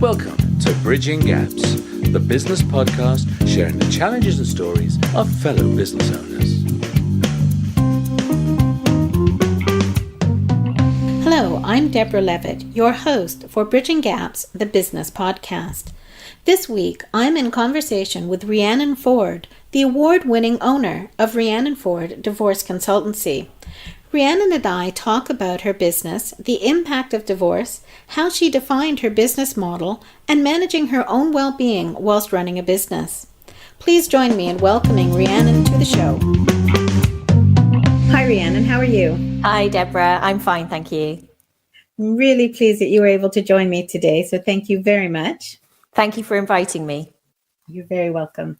Welcome to Bridging Gaps, the business podcast sharing the challenges and stories of fellow business owners. Hello, I'm Deborah Levitt, your host for Bridging Gaps, the business podcast. This week, I'm in conversation with Rhiannon Ford, the award-winning owner of Rhiannon Ford Divorce Consultancy. Rhiannon and I talk about her business, the impact of divorce, how she defined her business model, and managing her own well-being whilst running a business. Please join me in welcoming Rhiannon to the show. Hi, Rhiannon. How are you? Hi, Deborah. I'm fine, thank you. I'm really pleased that you were able to join me today, so thank you very much. Thank you for inviting me. You're very welcome.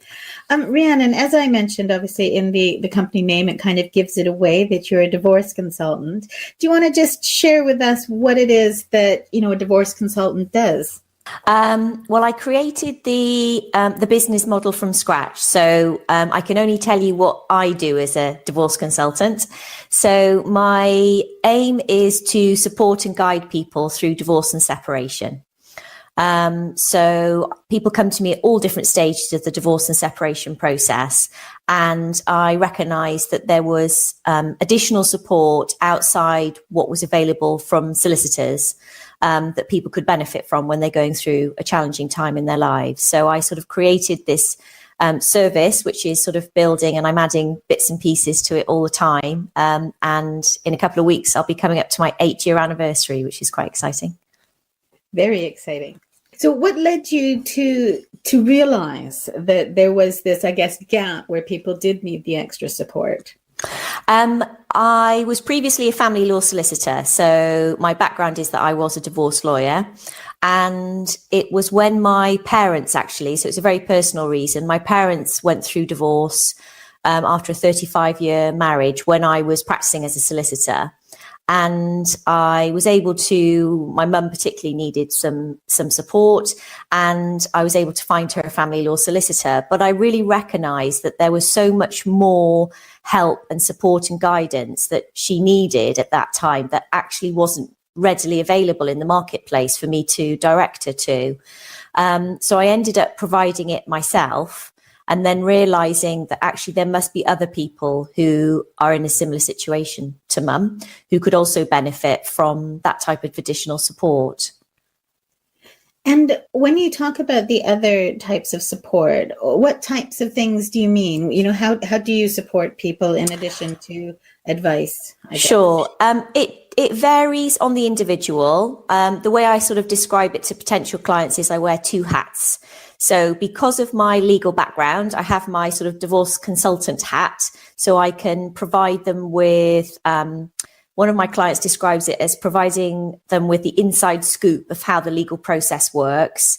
Rhiannon, as I mentioned, obviously in the company name, it kind of gives it away that you're a divorce consultant. Do you want to just share with us what it is that, a divorce consultant does? Well, I created the business model from scratch. So I can only tell you what I do as a divorce consultant. So my aim is to support and guide people through divorce and separation. So people come to me at all different stages of the divorce and separation process. And I recognized that there was additional support outside what was available from solicitors that people could benefit from when they're going through a challenging time in their lives. So I sort of created this service, which is sort of building, and I'm adding bits and pieces to it all the time. And in a couple of weeks, I'll be coming up to my 8-year anniversary, which is quite exciting. Very exciting. So what led you to realize that there was this, I guess, gap where people did need the extra support? I was previously a family law solicitor. So my background is that I was a divorce lawyer. And it was when my parents actually, so it's a very personal reason, my parents went through divorce after a 35-year marriage when I was practicing as a solicitor. And I was able to, my mum particularly needed some support, and I was able to find her a family law solicitor. But I really recognised that there was so much more help and support and guidance that she needed at that time that actually wasn't readily available in the marketplace for me to direct her to. So I ended up providing it myself. And then realizing that actually there must be other people who are in a similar situation to mum who could also benefit from that type of additional support. And when you talk about the other types of support, what types of things do you mean? How do you support people in addition to advice? Sure. It varies on the individual. The way I sort of describe it to potential clients is I wear two hats. So because of my legal background, I have my sort of divorce consultant hat. So I can provide them with, one of my clients describes it as providing them with the inside scoop of how the legal process works,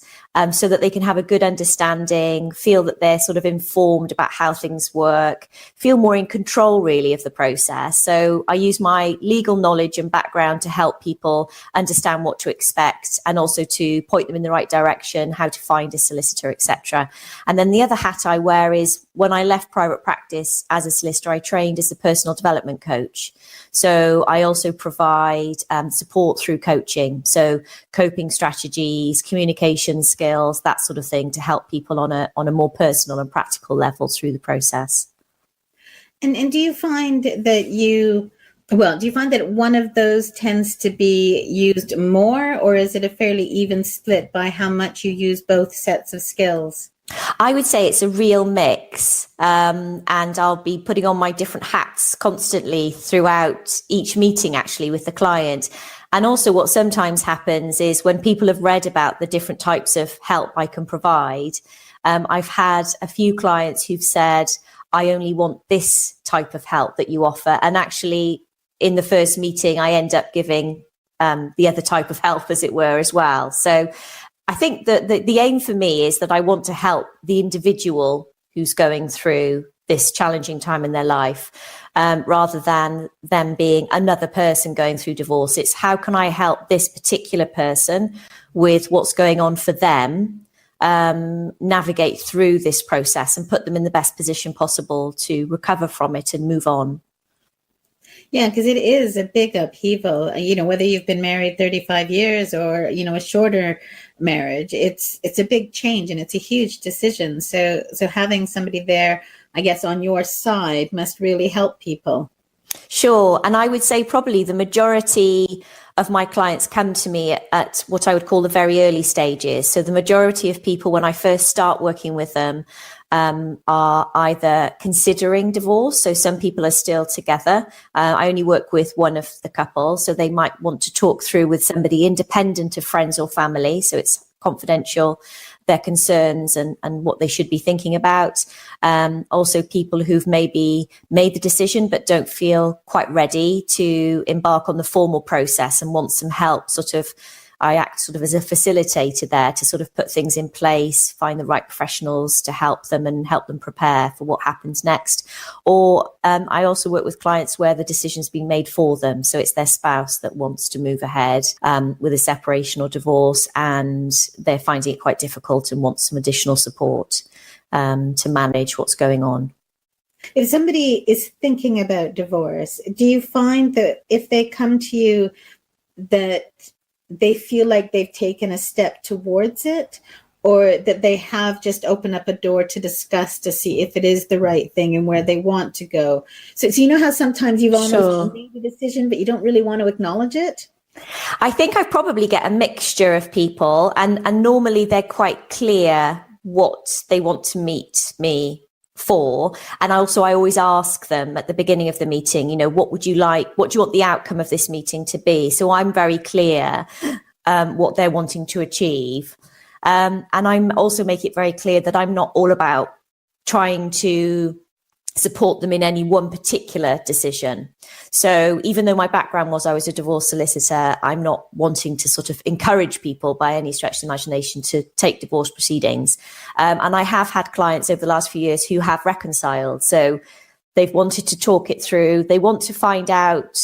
so that they can have a good understanding, feel that they're sort of informed about how things work, feel more in control really of the process. So I use my legal knowledge and background to help people understand what to expect and also to point them in the right direction, how to find a solicitor, etc. And then the other hat I wear is when I left private practice as a solicitor, I trained as a personal development coach. So I also provide support through coaching. So coping strategies, communication skills, that sort of thing to help people on a more personal and practical level through the process. And do you find that one of those tends to be used more, or is it a fairly even split by how much you use both sets of skills? I would say it's a real mix, and I'll be putting on my different hats constantly throughout each meeting actually with the client. And also what sometimes happens is when people have read about the different types of help I can provide, I've had a few clients who've said, I only want this type of help that you offer. And actually in the first meeting, I end up giving the other type of help, as it were, as well. So I think that the aim for me is that I want to help the individual who's going through this challenging time in their life, rather than them being another person going through divorce. It's how can I help this particular person with what's going on for them, navigate through this process and put them in the best position possible to recover from it and move on. Yeah, because it is a big upheaval. Whether you've been married 35 years or, a shorter marriage, it's a big change and it's a huge decision. So having somebody there, I guess, on your side must really help people. Sure. And I would say probably the majority of my clients come to me at what I would call the very early stages. So the majority of people, when I first start working with them, are either considering divorce. So some people are still together. I only work with one of the couple. So they might want to talk through with somebody independent of friends or family. So it's confidential, their concerns and what they should be thinking about. Also people who've maybe made the decision but don't feel quite ready to embark on the formal process and want some help. I act sort of as a facilitator there to sort of put things in place, find the right professionals to help them and help them prepare for what happens next. Or I also work with clients where the decision's been made for them. So it's their spouse that wants to move ahead with a separation or divorce, and they're finding it quite difficult and want some additional support to manage what's going on. If somebody is thinking about divorce, do you find that if they come to you that they feel like they've taken a step towards it, or that they have just opened up a door to discuss to see if it is the right thing and where they want to go? So you know how sometimes you've almost made a decision, but you don't really want to acknowledge it? I think I probably get a mixture of people, and normally they're quite clear what they want to meet me for. And also I always ask them at the beginning of the meeting, what would you like? What do you want the outcome of this meeting to be? So I'm very clear what they're wanting to achieve. And I'm also make it very clear that I'm not all about trying to support them in any one particular decision. So even though my background was I was a divorce solicitor, I'm not wanting to sort of encourage people by any stretch of the imagination to take divorce proceedings. And I have had clients over the last few years who have reconciled. So they've wanted to talk it through. They want to find out.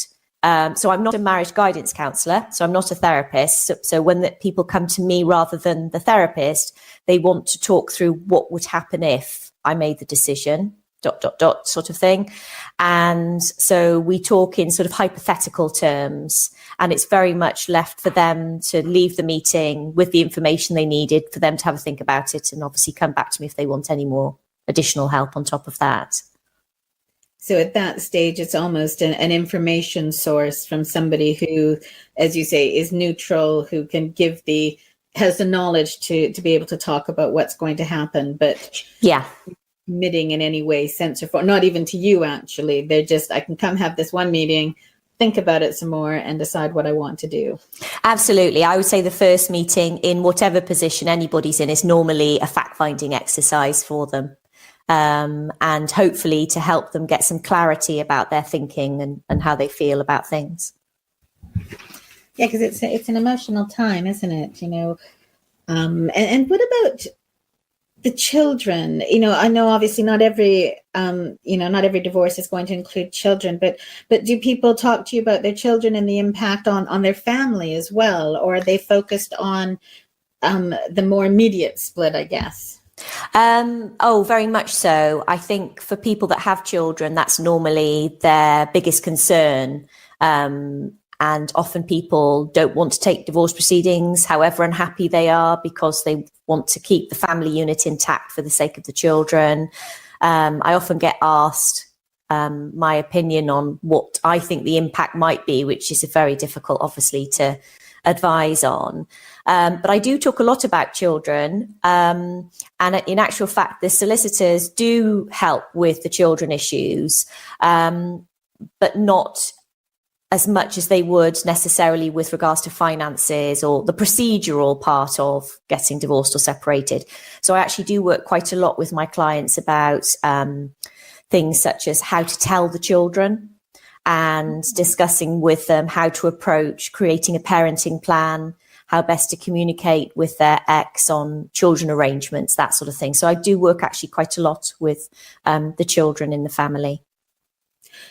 So I'm not a marriage guidance counsellor, so I'm not a therapist. So when the people come to me rather than the therapist, they want to talk through what would happen if I made the decision, ... sort of thing. And so we talk in sort of hypothetical terms, and it's very much left for them to leave the meeting with the information they needed for them to have a think about it, and obviously come back to me if they want any more additional help on top of that. So at that stage, it's almost an information source from somebody who, as you say, is neutral, who can has the knowledge to be able to talk about what's going to happen, but yeah, committing in any way, sense or form, not even to you, actually. They're just, I can come have this one meeting, think about it some more and decide what I want to do. Absolutely. I would say the first meeting in whatever position anybody's in is normally a fact-finding exercise for them. And hopefully to help them get some clarity about their thinking and how they feel about things. Yeah, because it's an emotional time, isn't it? And what about the children? I know obviously not every divorce is going to include children, but do people talk to you about their children and the impact on their family as well? Or are they focused on the more immediate split, I guess? Very much so. I think for people that have children, that's normally their biggest concern. And often people don't want to take divorce proceedings, however unhappy they are, because they want to keep the family unit intact for the sake of the children. I often get asked my opinion on what I think the impact might be, which is very difficult, obviously, to advise on. But I do talk a lot about children. And in actual fact, the solicitors do help with the children issues, but not as much as they would necessarily with regards to finances or the procedural part of getting divorced or separated. So I actually do work quite a lot with my clients about things such as how to tell the children and discussing with them how to approach creating a parenting plan, how best to communicate with their ex on children arrangements, that sort of thing. So I do work actually quite a lot with the children in the family.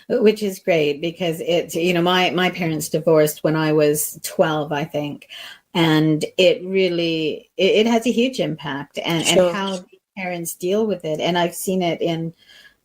Which is great because my parents divorced when I was 12, I think. And it really, it has a huge impact and how parents deal with it. And I've seen it in,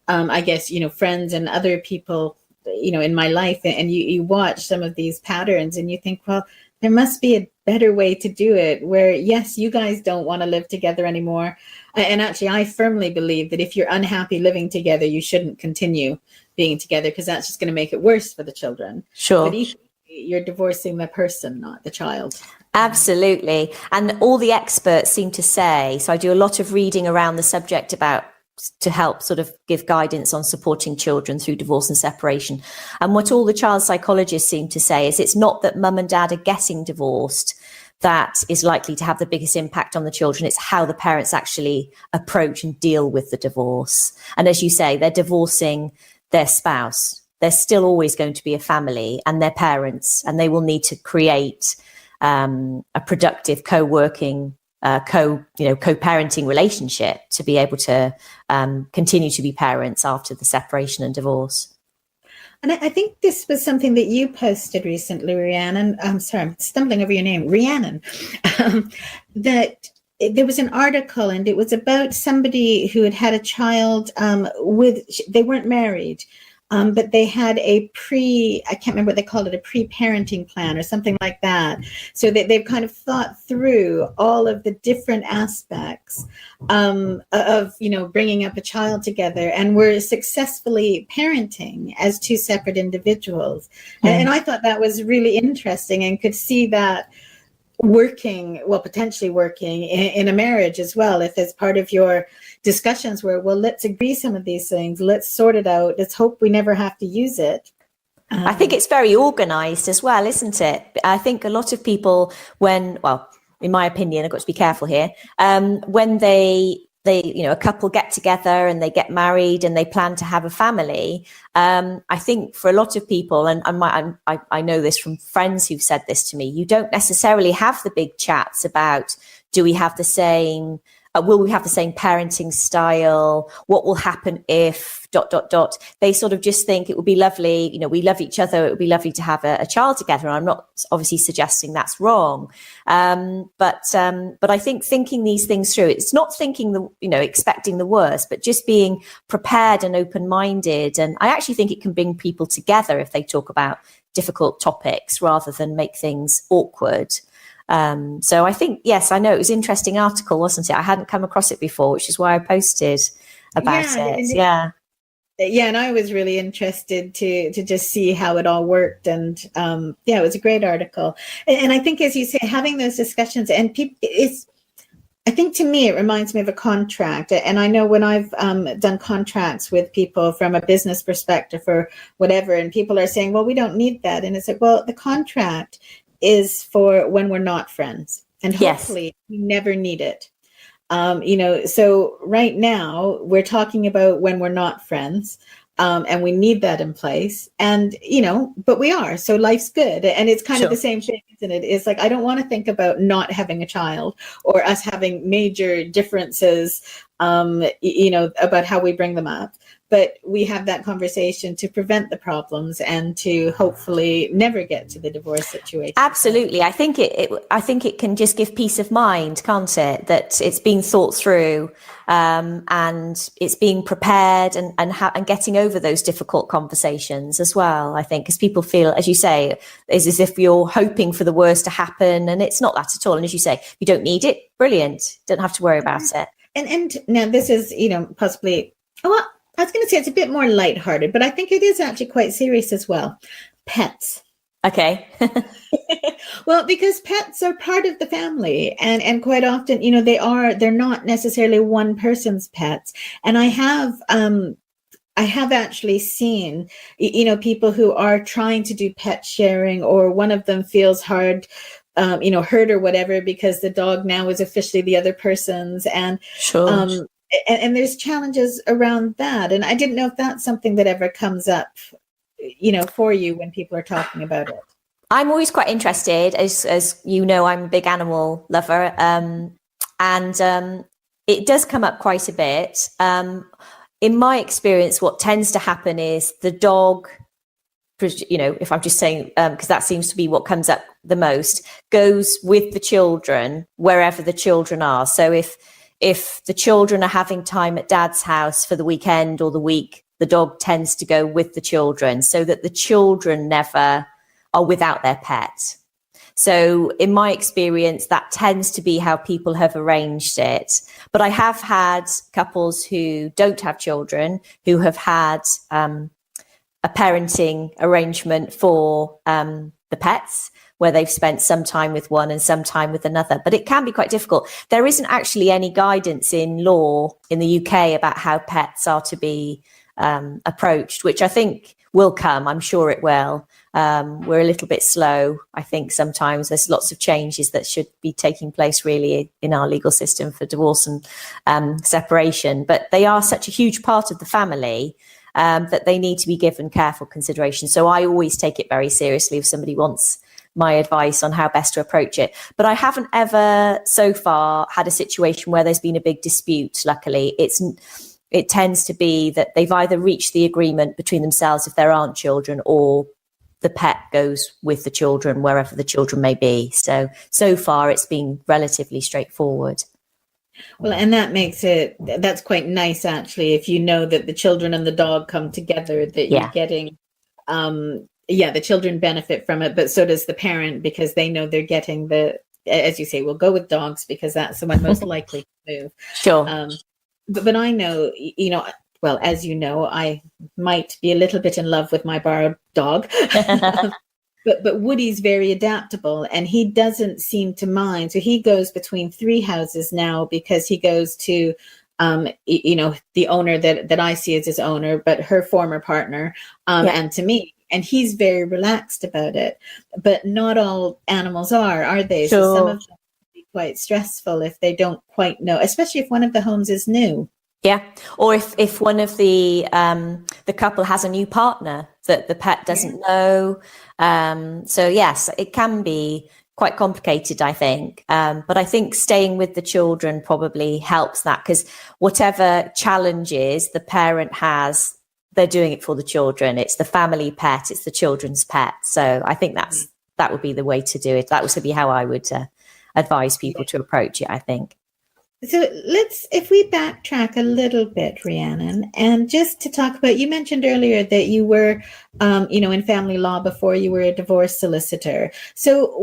I guess, friends and other people in my life, and you watch some of these patterns and you think, well, there must be a better way to do it, where yes, you guys don't want to live together anymore. And actually, I firmly believe that if you're unhappy living together, you shouldn't continue being together, because that's just going to make it worse for the children. Sure. But equally, you're divorcing the person, not the child. Absolutely. And all the experts seem to say, so I do a lot of reading around the subject to help sort of give guidance on supporting children through divorce and separation. And what all the child psychologists seem to say is it's not that mum and dad are getting divorced that is likely to have the biggest impact on the children. It's how the parents actually approach and deal with the divorce. And as you say, they're divorcing their spouse. They're still always going to be a family and their parents, and they will need to create a productive co-working, co-parenting relationship to be able to continue to be parents after the separation and divorce. And I think this was something that you posted recently, Rhiannon. I'm sorry, I'm stumbling over your name, Rhiannon. That there was an article, and it was about somebody who had a child they weren't married, but they had I can't remember what they called it, a pre-parenting plan or something like that. So that they've kind of thought through all of the different aspects of, bringing up a child together, and were successfully parenting as two separate individuals. And I thought that was really interesting, and could see that potentially working in a marriage as well, if as part of your discussions were, well, let's agree some of these things, let's sort it out, let's hope we never have to use it. I think it's very organized as well, isn't it? I think a lot of people, in my opinion, I've got to be careful here, when they a couple get together and they get married and they plan to have a family, I think for a lot of people, and I know this from friends who've said this to me, you don't necessarily have the big chats about, do we have the same, will we have the same parenting style? What will happen if ... They sort of just think it would be lovely, we love each other, it would be lovely to have a child together. I'm not obviously suggesting that's wrong. But I think thinking these things through, it's not thinking expecting the worst, but just being prepared and open-minded. And I actually think it can bring people together if they talk about difficult topics rather than make things awkward. So I think, yes, I know it was an interesting article, wasn't it? I hadn't come across it before, which is why I posted about it. Yeah. Yeah, and I was really interested to just see how it all worked, and it was a great article. And I think, as you say, having those discussions, and I think to me it reminds me of a contract. And I know when I've done contracts with people from a business perspective or whatever, and people are saying, well, we don't need that, and it's like, well, the contract is for when we're not friends, and hopefully we never need it. So right now we're talking about when we're not friends, and we need that in place, and, but we are, so life's good. And it's kind of the same thing, isn't it? It's like, I don't want to think about not having a child or us having major differences, about how we bring them up. But we have that conversation to prevent the problems and to hopefully never get to the divorce situation. Absolutely. I think it can just give peace of mind, can't it? That it's being thought through, and it's being prepared and getting over those difficult conversations as well. I think, because people feel, as you say, is as if you're hoping for the worst to happen, and it's not that at all. And as you say, you don't need it. Brilliant. Don't have to worry about it. And now this is, possibly, I was going to say it's a bit more lighthearted, but I think it is actually quite serious as well. Pets. Okay. Well, because pets are part of the family, and quite often, they're not necessarily one person's pets. And I have actually seen, people who are trying to do pet sharing, or one of them feels hurt or whatever, because the dog now is officially the other person's. And sure. And there's challenges around that. And I didn't know if that's something that ever comes up, for you when people are talking about it. I'm always quite interested, as you know, I'm a big animal lover. And it does come up quite a bit. In my experience, what tends to happen is the dog, if I'm just saying, because that seems to be what comes up the most, goes with the children wherever the children are. So if the children are having time at dad's house for the weekend or the week, the dog tends to go with the children so that the children never are without their pet. So in my experience, that tends to be how people have arranged it. But I have had couples who don't have children who have had a parenting arrangement for the pets, where they've spent some time with one and some time with another. But it can be quite difficult. There isn't actually any guidance in law in the UK about how pets are to be approached, which I think will come. I'm sure it will. We're a little bit slow. I think sometimes there's lots of changes that should be taking place really in our legal system for divorce and separation. But they are such a huge part of the family that they need to be given careful consideration. So I always take it very seriously if somebody wants my advice on how best to approach it. But I haven't ever so far had a situation where there's been a big dispute. Luckily, it tends to be that they've either reached the agreement between themselves if there aren't children, or the pet goes with the children wherever the children may be. So far it's been relatively straightforward. Well, and that's quite nice, actually, if you know that the children and the dog come together, that you're getting, the children benefit from it, but so does the parent, because they know they're getting as you say, we'll go with dogs because that's the one most likely to move. Sure. But I know, well, as you know, I might be a little bit in love with my borrowed dog. But Woody's very adaptable, and he doesn't seem to mind. So he goes between 3 houses now, because he goes to, the owner that I see as his owner, but her former partner, and to me. And he's very relaxed about it. But not all animals are they? Sure. So some of them can be quite stressful if they don't quite know, especially if one of the homes is new. Yeah, or if one of the couple has a new partner that the pet doesn't know. So yes, it can be quite complicated, I think. But I think staying with the children probably helps that, because whatever challenges the parent has, they're doing it for the children. It's the family pet, it's the children's pet. So I think that would be the way to do it. That would be how I would advise people to approach it, I think. So if we backtrack a little bit, Rhiannon, and just to talk about, you mentioned earlier that you were, in family law before you were a divorce solicitor. So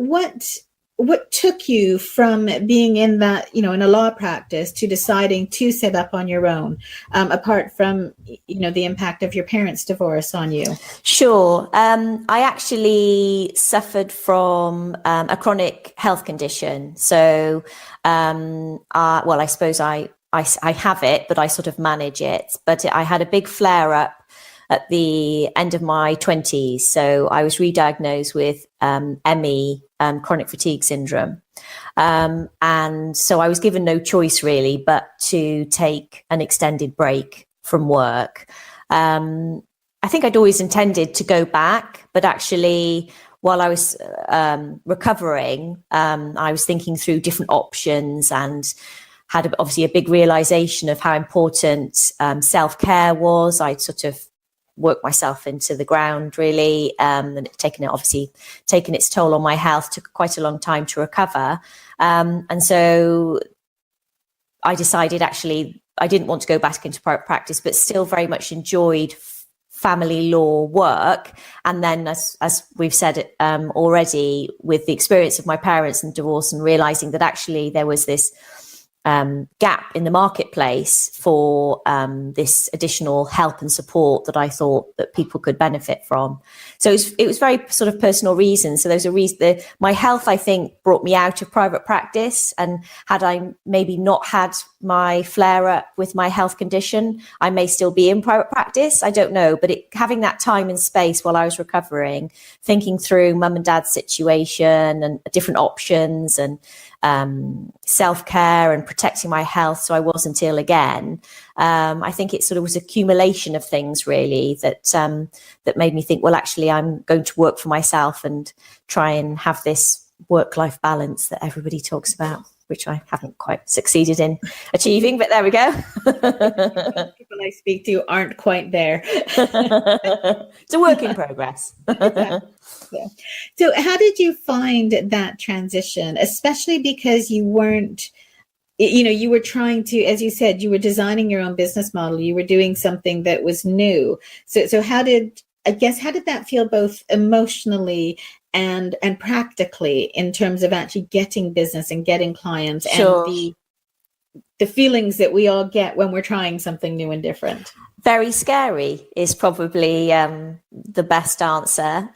what took you from being in that, in a law practice to deciding to set up on your own, apart from, the impact of your parents' divorce on you? Sure. I actually suffered from a chronic health condition. So, I suppose I have it, but I sort of manage it. But I had a big flare up at the end of my 20s. So I was re-diagnosed with ME, chronic fatigue syndrome. And so I was given no choice really, but to take an extended break from work. I think I'd always intended to go back, but actually while I was recovering, I was thinking through different options and had obviously a big realization of how important self-care was. I'd sort of worked myself into the ground really, and taken its toll on my health. Took quite a long time to recover. And so I decided actually I didn't want to go back into private practice, but still very much enjoyed family law work. And then as we've said already, with the experience of my parents and divorce and realizing that actually there was this gap in the marketplace for this additional help and support that I thought that people could benefit from. So it was very sort of personal reasons. So there's a reason my health, I think, brought me out of private practice. And had I maybe not had my flare up with my health condition, I may still be in private practice. I don't know. But having that time and space while I was recovering, thinking through mum and dad's situation and different options and self-care and protecting my health so I wasn't ill again. I think it sort of was accumulation of things really that made me think, well, actually, I'm going to work for myself and try and have this work-life balance that everybody talks about, which I haven't quite succeeded in achieving, but there we go. People I speak to aren't quite there. It's a work in progress. So how did you find that transition, especially because you weren't you were trying to, as you said, you were designing your own business model. You were doing something that was new. So how did that feel both emotionally and practically in terms of actually getting business and getting clients Sure. and the feelings that we all get when we're trying something new and different? Very scary is probably the best answer.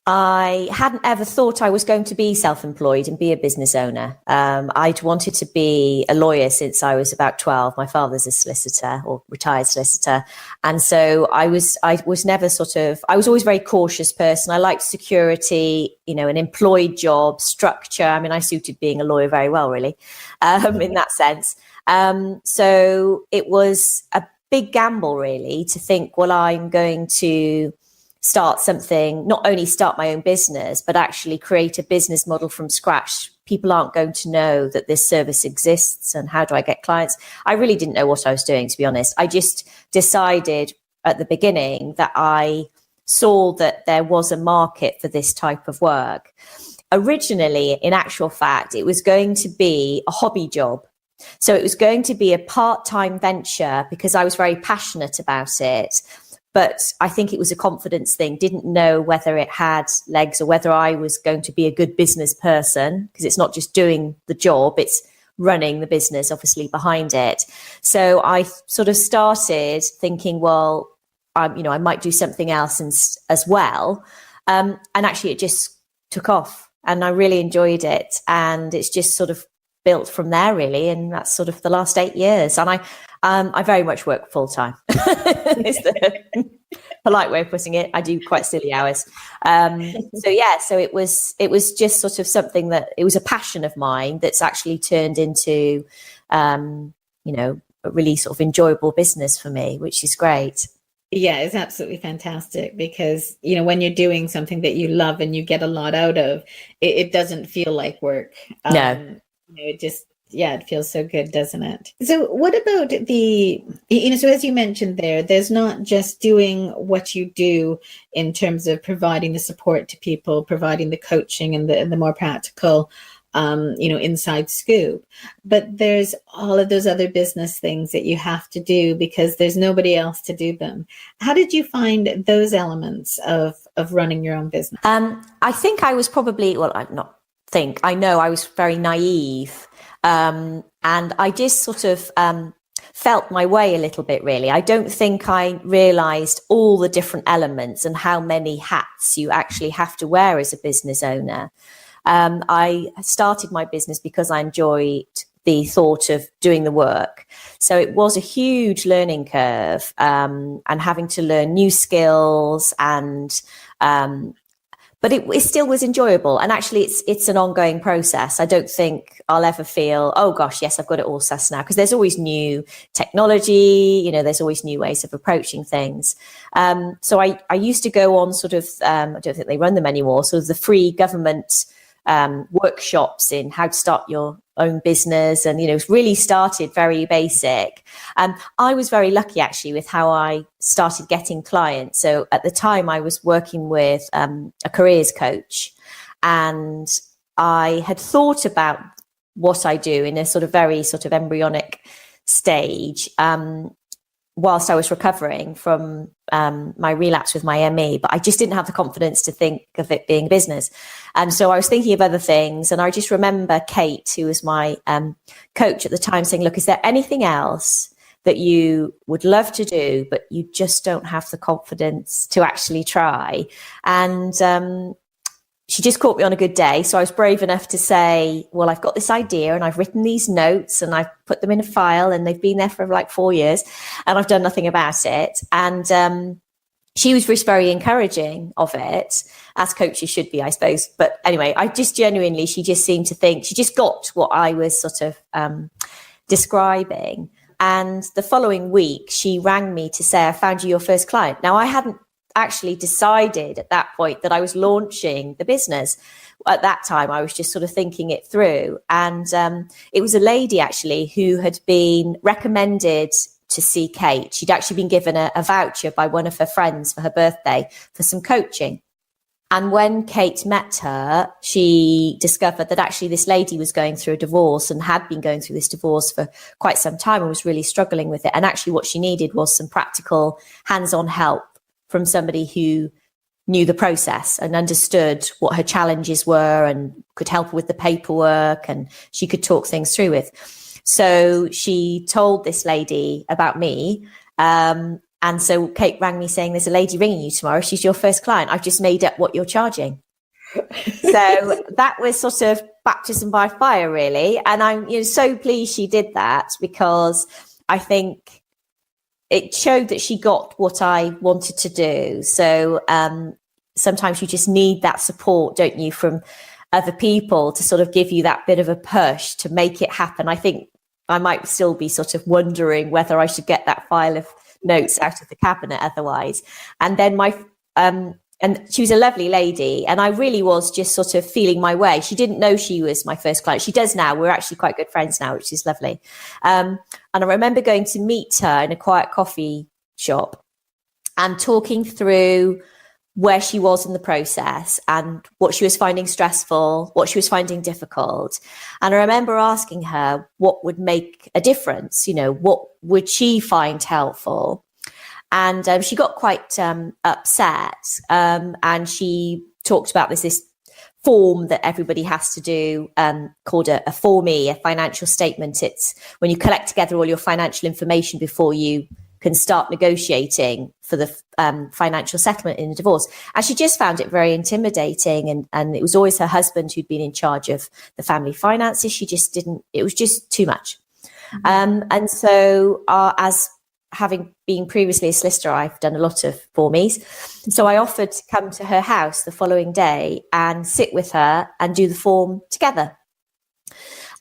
I hadn't ever thought I was going to be self-employed and be a business owner. I'd wanted to be a lawyer since I was about 12. My father's a solicitor, or retired solicitor. And so I was never I was always a very cautious person. I liked security, an employed job, structure. I mean, I suited being a lawyer very well, really, in that sense. So it was a big gamble, really, to think, well, I'm going to start something, not only start my own business, but actually create a business model from scratch. People aren't going to know that this service exists, and how do I get clients? I really didn't know what I was doing, to be honest. I just decided at the beginning that I saw that there was a market for this type of work. Originally, in actual fact, it was going to be a hobby job. So it was going to be a part-time venture because I was very passionate about it. But I think it was a confidence thing. Didn't know whether it had legs or whether I was going to be a good business person, because it's not just doing the job, it's running the business, obviously, behind it. So I sort of started thinking, well, I might do something else as well. And actually, it just took off and I really enjoyed it. And it's just sort of built from there, really. And that's sort of the last 8 years. And I very much work full time. It's the polite way of putting it. I do quite silly hours. So it was just sort of something that it was a passion of mine that's actually turned into, a really sort of enjoyable business for me, which is great. Yeah, it's absolutely fantastic because, when you're doing something that you love and you get a lot out of, it doesn't feel like work. No. It feels so good, doesn't it? So what about so as you mentioned there's not just doing what you do in terms of providing the support to people, providing the coaching and the more practical, inside scoop, but there's all of those other business things that you have to do because there's nobody else to do them. How did you find those elements of running your own business? I think I was probably, I know I was very naive. And I just sort of felt my way a little bit, really. I don't think I realized all the different elements and how many hats you actually have to wear as a business owner. I started my business because I enjoyed the thought of doing the work. So it was a huge learning curve, and having to learn new skills but it still was enjoyable. And actually, it's an ongoing process. I don't think I'll ever feel, oh, gosh, yes, I've got it all sussed now. Because there's always new technology, there's always new ways of approaching things. So I used to go on sort of, I don't think they run them anymore, sort of the free government workshops in how to start your own business. And, it's really started very basic. I was very lucky, actually, with how I started getting clients. So at the time I was working with a careers coach, and I had thought about what I do in a sort of very sort of embryonic stage, whilst I was recovering from my relapse with my ME, but I just didn't have the confidence to think of it being business. And so I was thinking of other things. And I just remember Kate, who was my coach at the time, saying, look, is there anything else that you would love to do, but you just don't have the confidence to actually try? And she just caught me on a good day. So I was brave enough to say, well, I've got this idea and I've written these notes and I've put them in a file and they've been there for like 4 years and I've done nothing about it. And she was just very encouraging of it, as coaches should be, I suppose. But anyway, she just seemed to think, she just got what I was sort of describing. And the following week, she rang me to say, I found you your first client. Now, I hadn't actually decided at that point that I was launching the business. At that time, I was just sort of thinking it through. And it was a lady actually who had been recommended to see Kate. She'd actually been given a voucher by one of her friends for her birthday for some coaching. And when Kate met her, she discovered that actually this lady was going through a divorce and had been going through this divorce for quite some time and was really struggling with it. And actually what she needed was some practical hands-on help from somebody who knew the process and understood what her challenges were and could help her with the paperwork, and she could talk things through with. So she told this lady about me. And so Kate rang me saying, there's a lady ringing you tomorrow. She's your first client. I've just made up what you're charging. So that was sort of baptism by fire, really. And I'm so pleased she did that, because I think it showed that she got what I wanted to do. So sometimes you just need that support, don't you, from other people to sort of give you that bit of a push to make it happen. I think I might still be sort of wondering whether I should get that file of notes out of the cabinet otherwise. And then and she was a lovely lady, and I really was just sort of feeling my way. She didn't know she was my first client. She does now. We're actually quite good friends now, which is lovely. And I remember going to meet her in a quiet coffee shop and talking through where she was in the process and what she was finding stressful, what she was finding difficult. And I remember asking her what would make a difference, what would she find helpful? And she got quite upset, and she talked about this form that everybody has to do, called a Form E, a financial statement. It's when you collect together all your financial information before you can start negotiating for the financial settlement in a divorce. And she just found it very intimidating. And it was always her husband who'd been in charge of the family finances. She just didn't, it was just too much. Mm-hmm. And so as having been previously a solicitor, I've done a lot of formies. So I offered to come to her house the following day and sit with her and do the form together.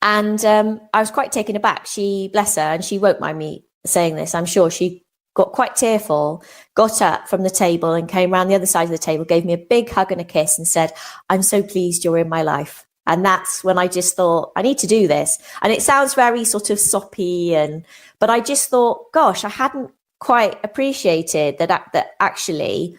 And I was quite taken aback. She, bless her, and she won't mind me saying this, I'm sure, she got quite tearful, got up from the table and came around the other side of the table, gave me a big hug and a kiss and said, I'm so pleased you're in my life. And that's when I just thought, I need to do this. And it sounds very sort of soppy, but I just thought, gosh, I hadn't quite appreciated that actually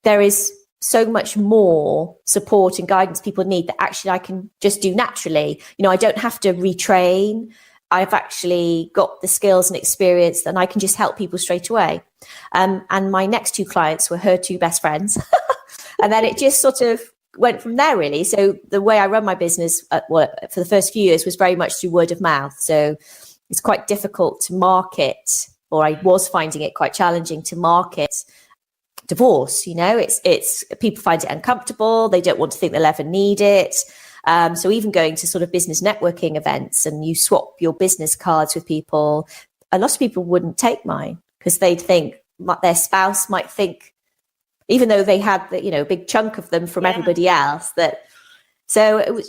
there is so much more support and guidance people need that actually I can just do naturally. I don't have to retrain. I've actually got the skills and experience and I can just help people straight away. And my next two clients were her two best friends. And then it just sort of went from there, really. So the way I run my business for the first few years was very much through word of mouth. So it's quite difficult to market, or I was finding it quite challenging to market divorce. It's people find it uncomfortable. They don't want to think they'll ever need it. So even going to sort of business networking events and you swap your business cards with people, a lot of people wouldn't take mine because they'd think their spouse might think, even though they had the, big chunk of them from everybody else, that. So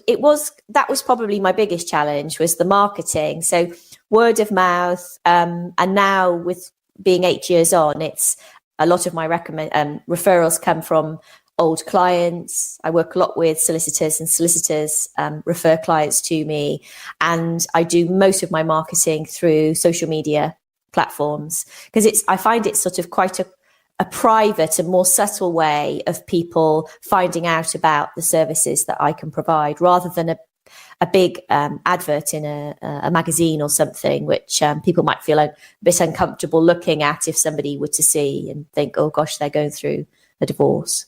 that was probably my biggest challenge, was the marketing. So word of mouth, and now with being 8 years on, it's a lot of my referrals come from old clients. I work a lot with solicitors, and solicitors refer clients to me. And I do most of my marketing through social media platforms, because I find it sort of quite a private and more subtle way of people finding out about the services that I can provide, rather than a big advert in a magazine or something, which people might feel a bit uncomfortable looking at if somebody were to see and think, oh gosh, they're going through a divorce.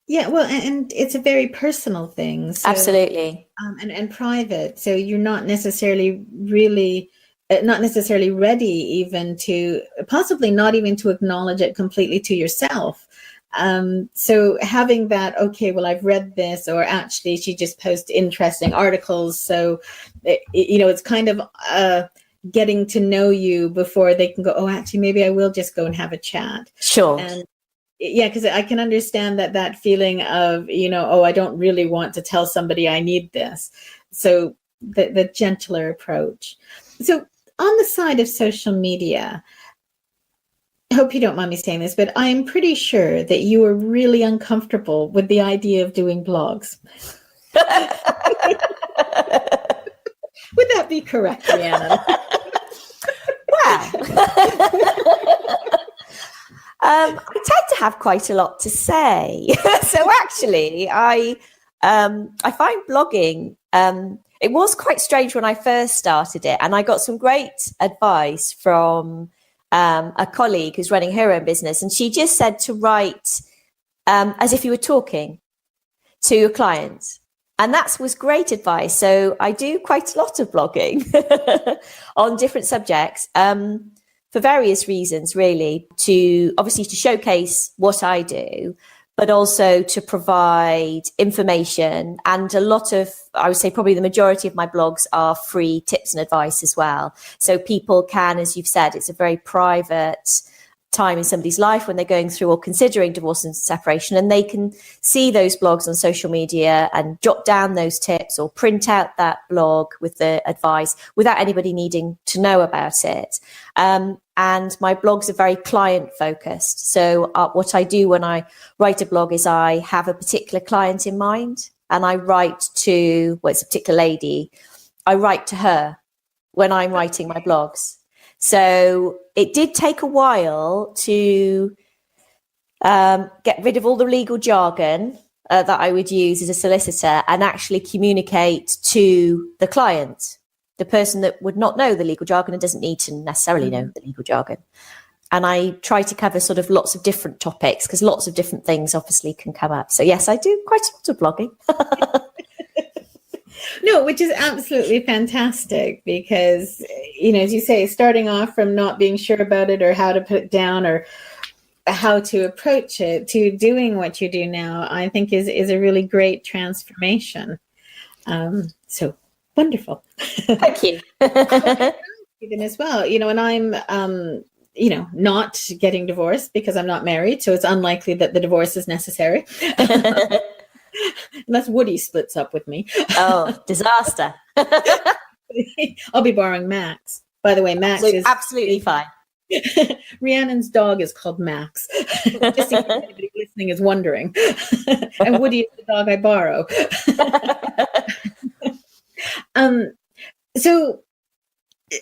Yeah, well, and it's a very personal thing. So, absolutely. And private. So you're not necessarily ready even to, possibly not even to acknowledge it completely to yourself. So having that, okay, well, I've read this, or actually she just posts interesting articles. So, it's kind of getting to know you before they can go, oh, actually, maybe I will just go and have a chat. Sure. And yeah, because I can understand that feeling of, oh, I don't really want to tell somebody I need this. So the gentler approach. So on the side of social media, I hope you don't mind me saying this, but I'm pretty sure that you were really uncomfortable with the idea of doing blogs. Would that be correct, Rhiannon? Wow. I tend to have quite a lot to say. So actually, I find blogging, it was quite strange when I first started it, and I got some great advice from a colleague who's running her own business, and she just said to write as if you were talking to your clients. And that was great advice. So I do quite a lot of blogging on different subjects for various reasons, really, to showcase what I do, but also to provide information. And a lot of, I would say probably the majority of my blogs are free tips and advice as well. So people can, as you've said, it's a very private time in somebody's life when they're going through or considering divorce and separation, and they can see those blogs on social media and jot down those tips or print out that blog with the advice without anybody needing to know about it. And my blogs are very client focused. So what I do when I write a blog is I have a particular client in mind, and I write to, well, it's a particular lady, I write to her when I'm writing my blogs. So it did take a while to get rid of all the legal jargon that I would use as a solicitor and actually communicate to the client, the person that would not know the legal jargon and doesn't need to necessarily know the legal jargon. And I try to cover sort of lots of different topics because lots of different things obviously can come up. So yes, I do quite a lot of blogging. No, which is absolutely fantastic because, as you say, starting off from not being sure about it or how to put it down or how to approach it to doing what you do now, I think is a really great transformation. So wonderful. Thank you. Even as well, and I'm, not getting divorced because I'm not married. So it's unlikely that the divorce is necessary. Unless Woody splits up with me. Oh, disaster. I'll be borrowing Max. By the way, Max is absolutely fine. Rhiannon's dog is called Max. Just in case anybody listening is wondering. And Woody is the dog I borrow.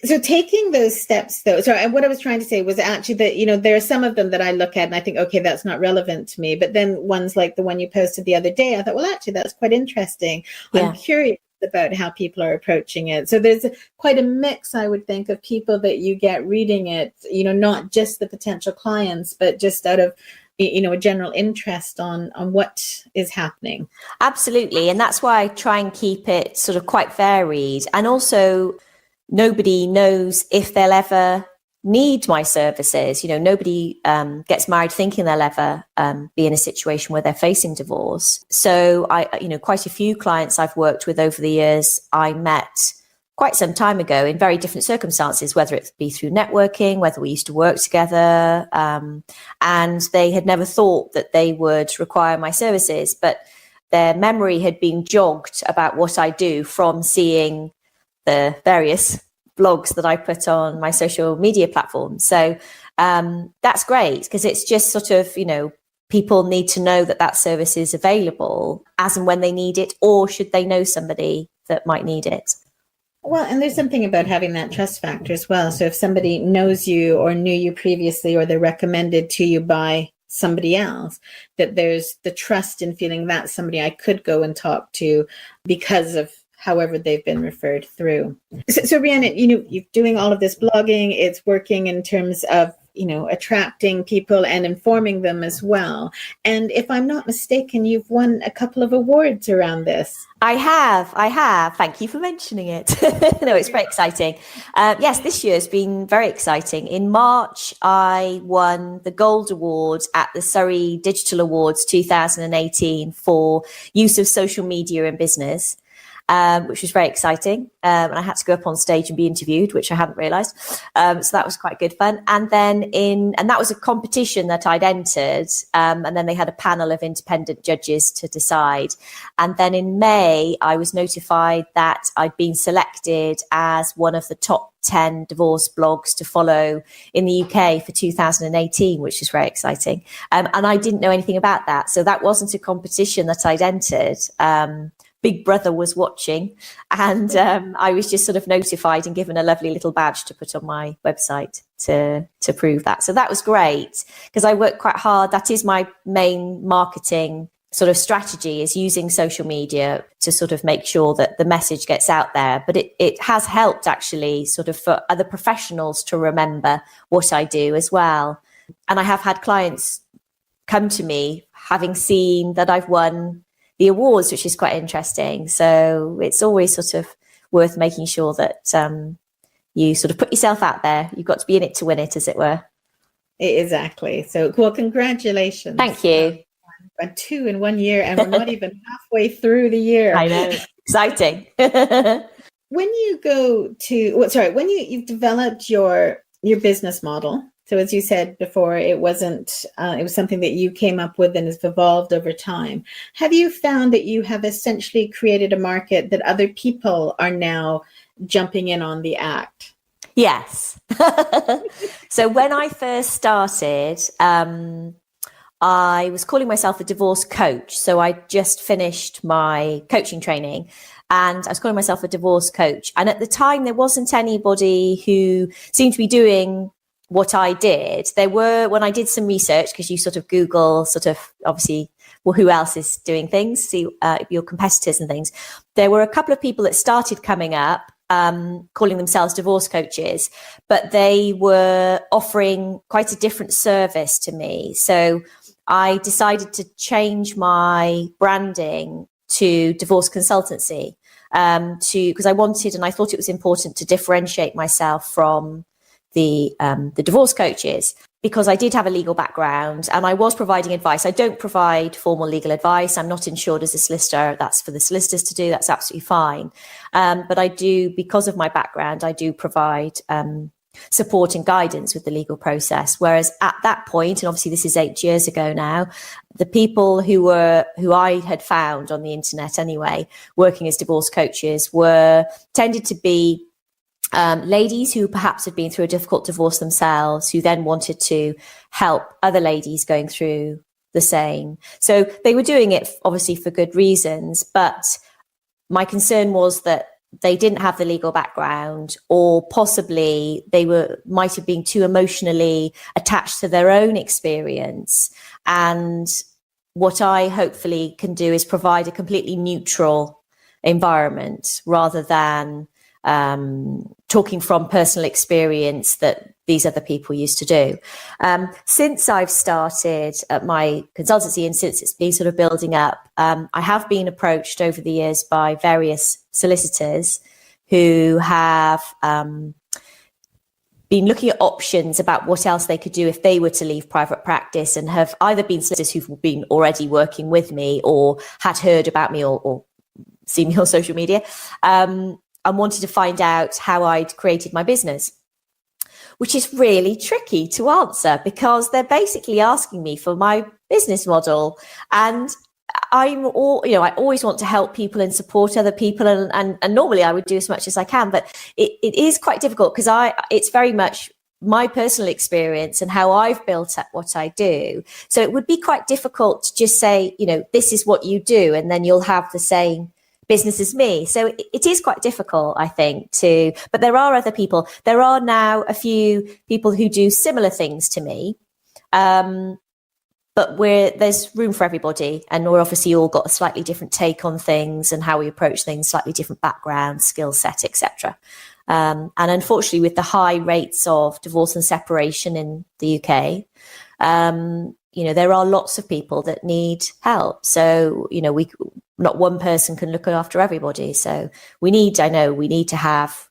So taking those steps, though, and what I was trying to say was actually that, there are some of them that I look at and I think, okay, that's not relevant to me. But then ones like the one you posted the other day, I thought, well, actually, that's quite interesting. Yeah. I'm curious about how people are approaching it. So there's quite a mix, I would think, of people that you get reading it, not just the potential clients, but just out of a general interest on what is happening. Absolutely. And that's why I try and keep it sort of quite varied. And also, nobody knows if they'll ever need my services. Nobody gets married thinking they'll ever be in a situation where they're facing divorce. So quite a few clients I've worked with over the years, I met quite some time ago in very different circumstances, whether it be through networking, whether we used to work together, and they had never thought that they would require my services, but their memory had been jogged about what I do from seeing the various blogs that I put on my social media platforms. So that's great because it's just sort of, people need to know that service is available as and when they need it, or should they know somebody that might need it. Well, and there's something about having that trust factor as well. So if somebody knows you or knew you previously, or they're recommended to you by somebody else, that there's the trust in feeling that's somebody I could go and talk to because of however they've been referred through. So Rhiannon, you're doing all of this blogging. It's working in terms of, attracting people and informing them as well. And if I'm not mistaken, you've won a couple of awards around this. I have. Thank you for mentioning it. No, it's very exciting. Yes, this year has been very exciting. In March, I won the Gold Award at the Surrey Digital Awards 2018 for use of social media in business. Which was very exciting. And I had to go up on stage and be interviewed, which I hadn't realised. So that was quite good fun. And then and that was a competition that I'd entered. And then they had a panel of independent judges to decide. And then in May, I was notified that I'd been selected as one of the top 10 divorce blogs to follow in the UK for 2018, which is very exciting. And I didn't know anything about that. So that wasn't a competition that I'd entered. Big Brother was watching, and I was just sort of notified and given a lovely little badge to put on my website to prove that. So that was great, because I work quite hard. That is my main marketing sort of strategy, is using social media to sort of make sure that the message gets out there. But it has helped actually sort of for other professionals to remember what I do as well. And I have had clients come to me having seen that I've won the awards, which is quite interesting. So it's always sort of worth making sure that you sort of put yourself out there. You've got to be in it to win it, as it were. Exactly. So, well, congratulations. Thank you. 2 in 1 year, and we're not even halfway through the year. I know. Exciting. When you go to, when you've developed your business model, so as you said before, it wasn't, it was something that you came up with and has evolved over time. Have you found that you have essentially created a market that other people are now jumping in on the act? Yes. So when I first started, I was calling myself a divorce coach. So I just finished my coaching training, and I was calling myself a divorce coach. And at the time, there wasn't anybody who seemed to be doing what I did. There were, when I did some research, because you sort of Google sort of obviously, well, who else is doing things, see your competitors and things. There were a couple of people that started coming up, calling themselves divorce coaches, but they were offering quite a different service to me. So I decided to change my branding to divorce consultancy, because I wanted, and I thought it was important to differentiate myself from the divorce coaches, because I did have a legal background and I was providing advice. I don't provide formal legal advice. I'm not insured as a solicitor. That's for the solicitors to do. That's absolutely fine. But I do, because of my background, I do provide support and guidance with the legal process. Whereas at that point, and obviously this is 8 years ago now, the people who I had found on the internet anyway, working as divorce coaches, tended to be ladies who perhaps had been through a difficult divorce themselves, who then wanted to help other ladies going through the same. So they were doing it obviously for good reasons, but my concern was that they didn't have the legal background, or possibly they might have been too emotionally attached to their own experience. And what I hopefully can do is provide a completely neutral environment, rather than talking from personal experience that these other people used to do. Since I've started at my consultancy, and since it's been sort of building up, I have been approached over the years by various solicitors who have been looking at options about what else they could do if they were to leave private practice, and have either been solicitors who've been already working with me, or had heard about me, or seen me on social media, and wanted to find out how I'd created my business, which is really tricky to answer, because they're basically asking me for my business model. And I always want to help people and support other people. And normally I would do as much as I can, but it is quite difficult, because it's very much my personal experience and how I've built up what I do. So it would be quite difficult to just say, this is what you do, and then you'll have the same business as me. So it is quite difficult, I think, but there are other people. There are now a few people who do similar things to me, but there's room for everybody, and we're obviously all got a slightly different take on things and how we approach things, slightly different background, skill set, etc. And unfortunately, with the high rates of divorce and separation in the UK, there are lots of people that need help. So, not one person can look after everybody. So we need to have,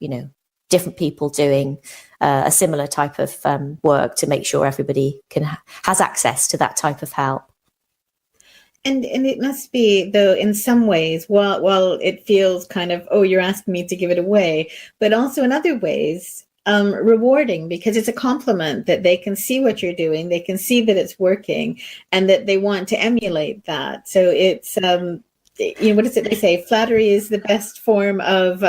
different people doing a similar type of work to make sure everybody has access to that type of help. And it must be, though, in some ways, while it feels kind of, oh, you're asking me to give it away, but also in other ways, rewarding, because it's a compliment that they can see what you're doing, they can see that it's working, and that they want to emulate that. So it's, what is it they say? Flattery is the best form of,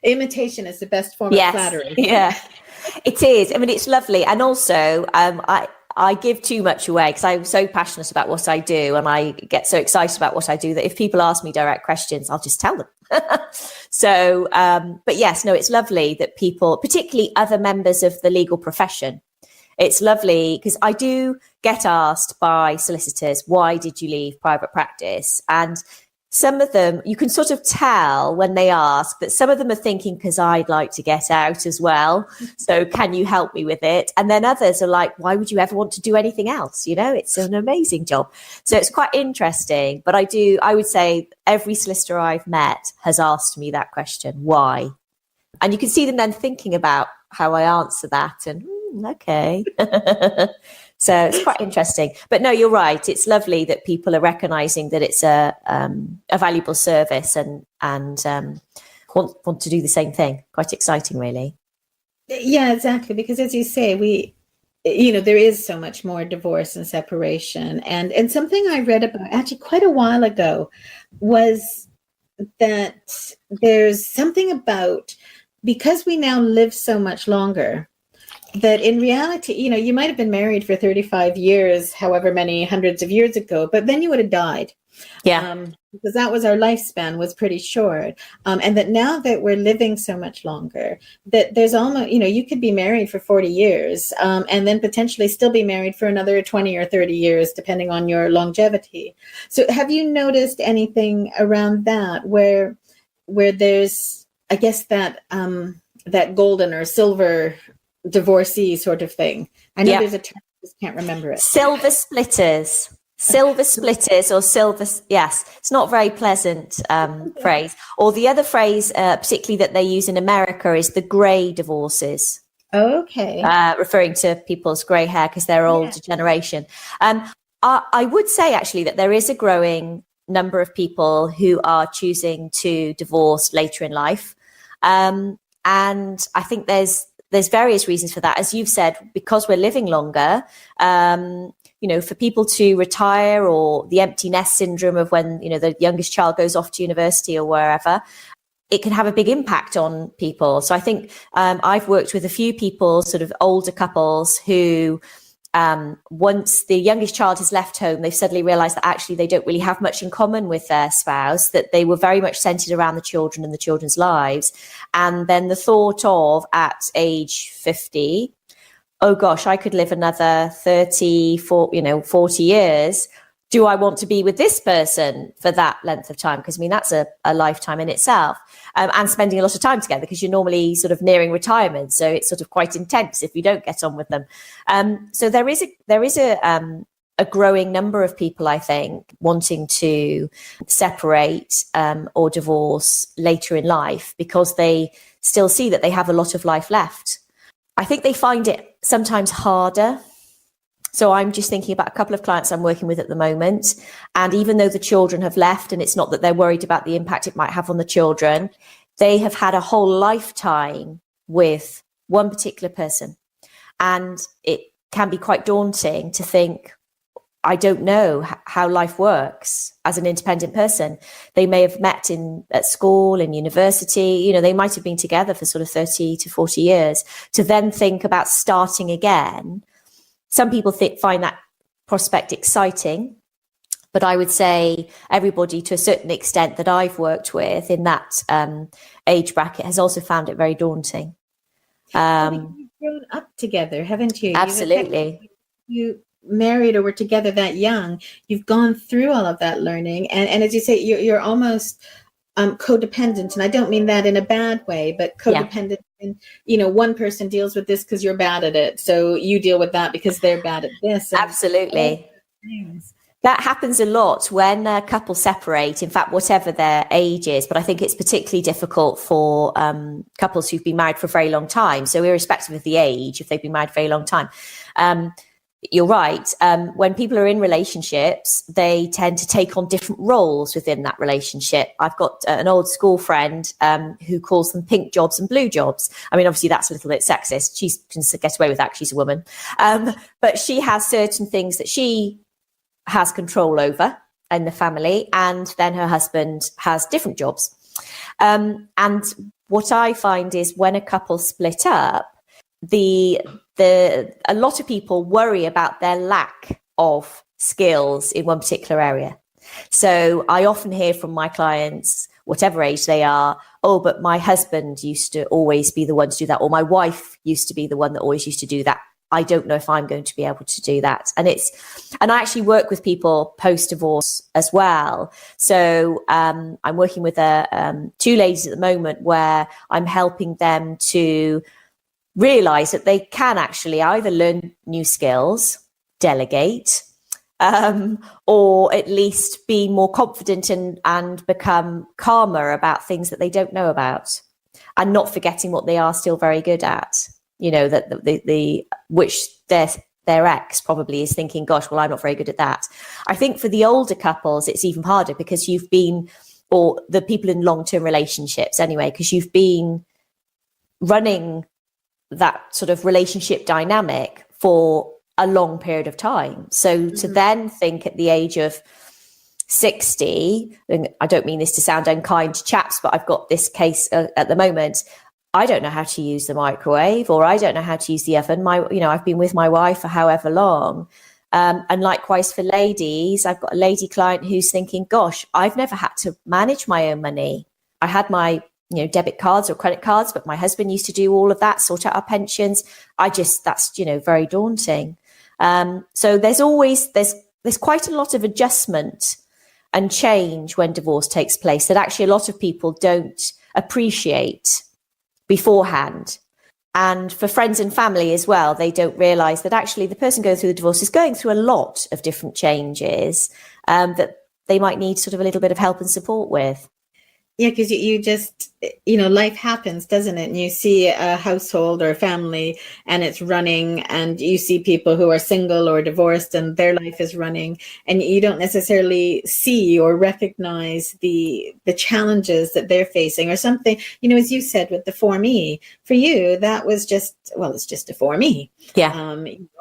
imitation is the best form of flattery. Yeah, it is. I mean, it's lovely. And also, I give too much away because I'm so passionate about what I do, and I get so excited about what I do that if people ask me direct questions, I'll just tell them. So, but yes, no, it's lovely that people, particularly other members of the legal profession, it's lovely because I do get asked by solicitors, why did you leave private practice? And some of them, you can sort of tell when they ask that some of them are thinking, because I'd like to get out as well. So can you help me with it? And then others are like, why would you ever want to do anything else? You know, it's an amazing job. So it's quite interesting. But I would say every solicitor I've met has asked me that question, why? And you can see them then thinking about how I answer that and, okay. So it's quite interesting. But no, you're right. It's lovely that people are recognising that it's a valuable service and want to do the same thing. Quite exciting, really. Yeah, exactly. Because as you say, there is so much more divorce and separation. And something I read about actually quite a while ago was that there's something about, because we now live so much longer, that in reality, you might have been married for 35 years, however many hundreds of years ago, but then you would have died. Yeah. Because that was our lifespan was pretty short. And that now that we're living so much longer, that there's almost, you could be married for 40 years and then potentially still be married for another 20 or 30 years, depending on your longevity. So have you noticed anything around that where there's, I guess, that golden or silver divorcee sort of thing? I know there's a term, I just can't remember it. Silver splitters or silver. Yes, it's not a very pleasant phrase. Or the other phrase, particularly that they use in America, is the grey divorces. Okay. Referring to people's grey hair because they're older generation. I would say actually that there is a growing number of people who are choosing to divorce later in life. And I think there's various reasons for that. As you've said, because we're living longer, for people to retire, or the empty nest syndrome of when, the youngest child goes off to university or wherever, it can have a big impact on people. So I think I've worked with a few people, sort of older couples who, once the youngest child has left home, they've suddenly realized that actually they don't really have much in common with their spouse, that they were very much centered around the children and the children's lives. And then the thought of, at age 50, oh gosh, I could live another 30, 40 years. Do I want to be with this person for that length of time? Because that's a lifetime in itself. And spending a lot of time together, because you're normally sort of nearing retirement. So it's sort of quite intense if you don't get on with them. So there is a growing number of people, I think, wanting to separate or divorce later in life because they still see that they have a lot of life left. I think they find it sometimes harder. So I'm just thinking about a couple of clients I'm working with at the moment. And even though the children have left, and it's not that they're worried about the impact it might have on the children, they have had a whole lifetime with one particular person. And it can be quite daunting to think, I don't know how life works as an independent person. They may have met at school, in university, they might have been together for sort of 30 to 40 years. To then think about starting again, some people find that prospect exciting, but I would say everybody, to a certain extent, that I've worked with in that age bracket has also found it very daunting. You've grown up together, haven't you? Absolutely. You married or were together that young. You've gone through all of that learning, and as you say, you're almost codependent, and I don't mean that in a bad way, but codependent. And one person deals with this because you're bad at it, so you deal with that because they're bad at this. Absolutely. That happens a lot when couples separate, in fact, whatever their age is. But I think it's particularly difficult for couples who've been married for a very long time. So irrespective of the age, if they've been married for a very long time, you're right. When people are in relationships, they tend to take on different roles within that relationship. I've got an old school friend who calls them pink jobs and blue jobs. Obviously, that's a little bit sexist. She can get away with that. She's a woman. But she has certain things that she has control over in the family. And then her husband has different jobs. And what I find is when a couple split up, the a lot of people worry about their lack of skills in one particular area. So I often hear from my clients, whatever age they are, oh, but my husband used to always be the one to do that, or my wife used to be the one that always used to do that. I don't know if I'm going to be able to do that. And I actually work with people post-divorce as well. So I'm working with two ladies at the moment where I'm helping them to realize that they can actually either learn new skills, delegate, or at least be more confident and become calmer about things that they don't know about, and not forgetting what they are still very good at. You know, that which their ex probably is thinking, gosh, well, I'm not very good at that. I think for the older couples, it's even harder because you've been, or the people in long-term relationships anyway, because you've been running that sort of relationship dynamic for a long period of time. So to then think at the age of 60, and I don't mean this to sound unkind to chaps, but I've got this case at the moment, I don't know how to use the microwave, or I don't know how to use the oven. I've been with my wife for however long. And likewise for ladies, I've got a lady client who's thinking, gosh, I've never had to manage my own money. I had my, debit cards or credit cards, but my husband used to do all of that, sort out our pensions. That's, very daunting. So there's quite a lot of adjustment and change when divorce takes place that actually a lot of people don't appreciate beforehand. And for friends and family as well, they don't realize that actually the person going through the divorce is going through a lot of different changes that they might need sort of a little bit of help and support with. Yeah, because you just, life happens, doesn't it? And you see a household or a family and it's running, and you see people who are single or divorced and their life is running, and you don't necessarily see or recognize the challenges that they're facing or something. As you said with the For Me, for you, that was just, it's just a For Me. Yeah.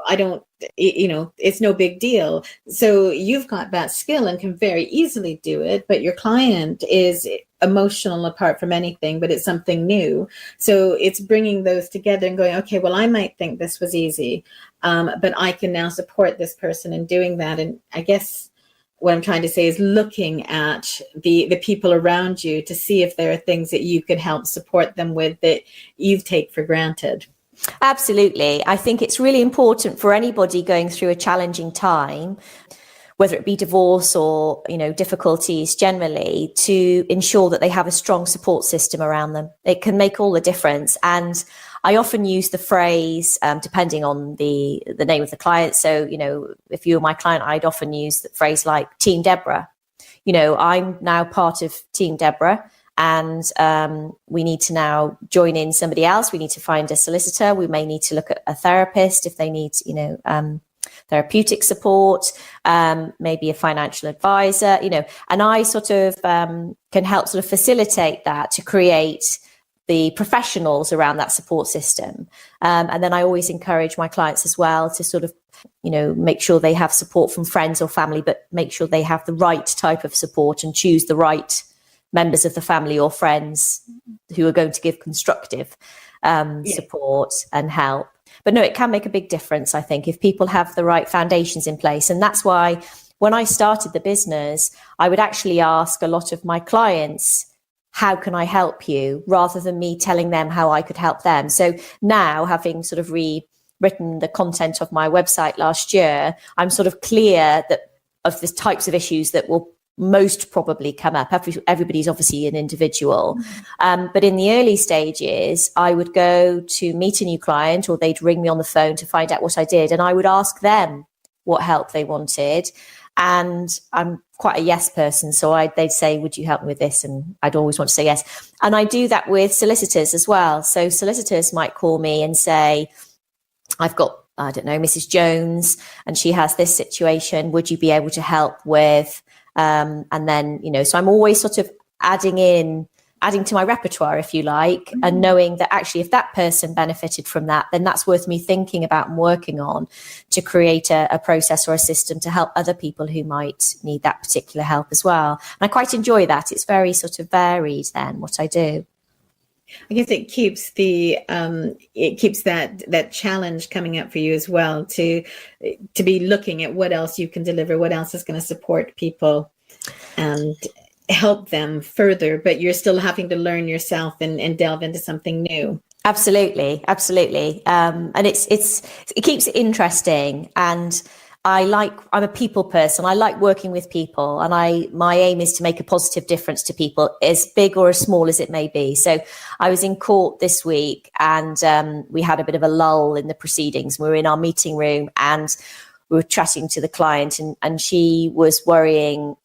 I don't, it's no big deal. So you've got that skill and can very easily do it, but your client is emotional apart from anything, but it's something new. So it's bringing those together and going, okay, well, I might think this was easy, but I can now support this person in doing that. And I guess what I'm trying to say is looking at the people around you to see if there are things that you could help support them with that you take for granted. Absolutely. I think it's really important for anybody going through a challenging time, whether it be divorce or, difficulties generally, to ensure that they have a strong support system around them. It can make all the difference. And I often use the phrase, depending on the name of the client. So, if you were my client, I'd often use the phrase like Team Deborah. I'm now part of Team Deborah. And we need to now join in somebody else. We need to find a solicitor. We may need to look at a therapist if they need, therapeutic support, maybe a financial advisor, and I sort of can help sort of facilitate that to create the professionals around that support system. And then I always encourage my clients as well to sort of, make sure they have support from friends or family, but make sure they have the right type of support and choose the right members of the family or friends who are going to give constructive support and help. But no, it can make a big difference, I think, if people have the right foundations in place. And that's why when I started the business, I would actually ask a lot of my clients, how can I help you? Rather than me telling them how I could help them. So now, having sort of rewritten the content of my website last year, I'm sort of clear that of the types of issues that will most probably come up. Everybody's obviously an individual. But in the early stages, I would go to meet a new client, or they'd ring me on the phone to find out what I did. And I would ask them what help they wanted. And I'm quite a yes person. So they'd say, would you help me with this? And I'd always want to say yes. And I do that with solicitors as well. So solicitors might call me and say, I've got, I don't know, Mrs. Jones, and she has this situation. Would you be able to help with? And then, so I'm always sort of adding to my repertoire, if you like, and knowing that actually if that person benefited from that, then that's worth me thinking about and working on to create a process or a system to help other people who might need that particular help as well. And I quite enjoy that. It's very sort of varied then what I do. I guess it keeps that challenge coming up for you as well, to be looking at what else you can deliver, what else is going to support people and help them further, but you're still having to learn yourself and delve into something new. Absolutely. And it keeps it interesting. And I'm a people person. I like working with people, and my aim is to make a positive difference to people, as big or as small as it may be. So I was in court this week, and we had a bit of a lull in the proceedings. We were in our meeting room, and we were chatting to the client, and she was worrying.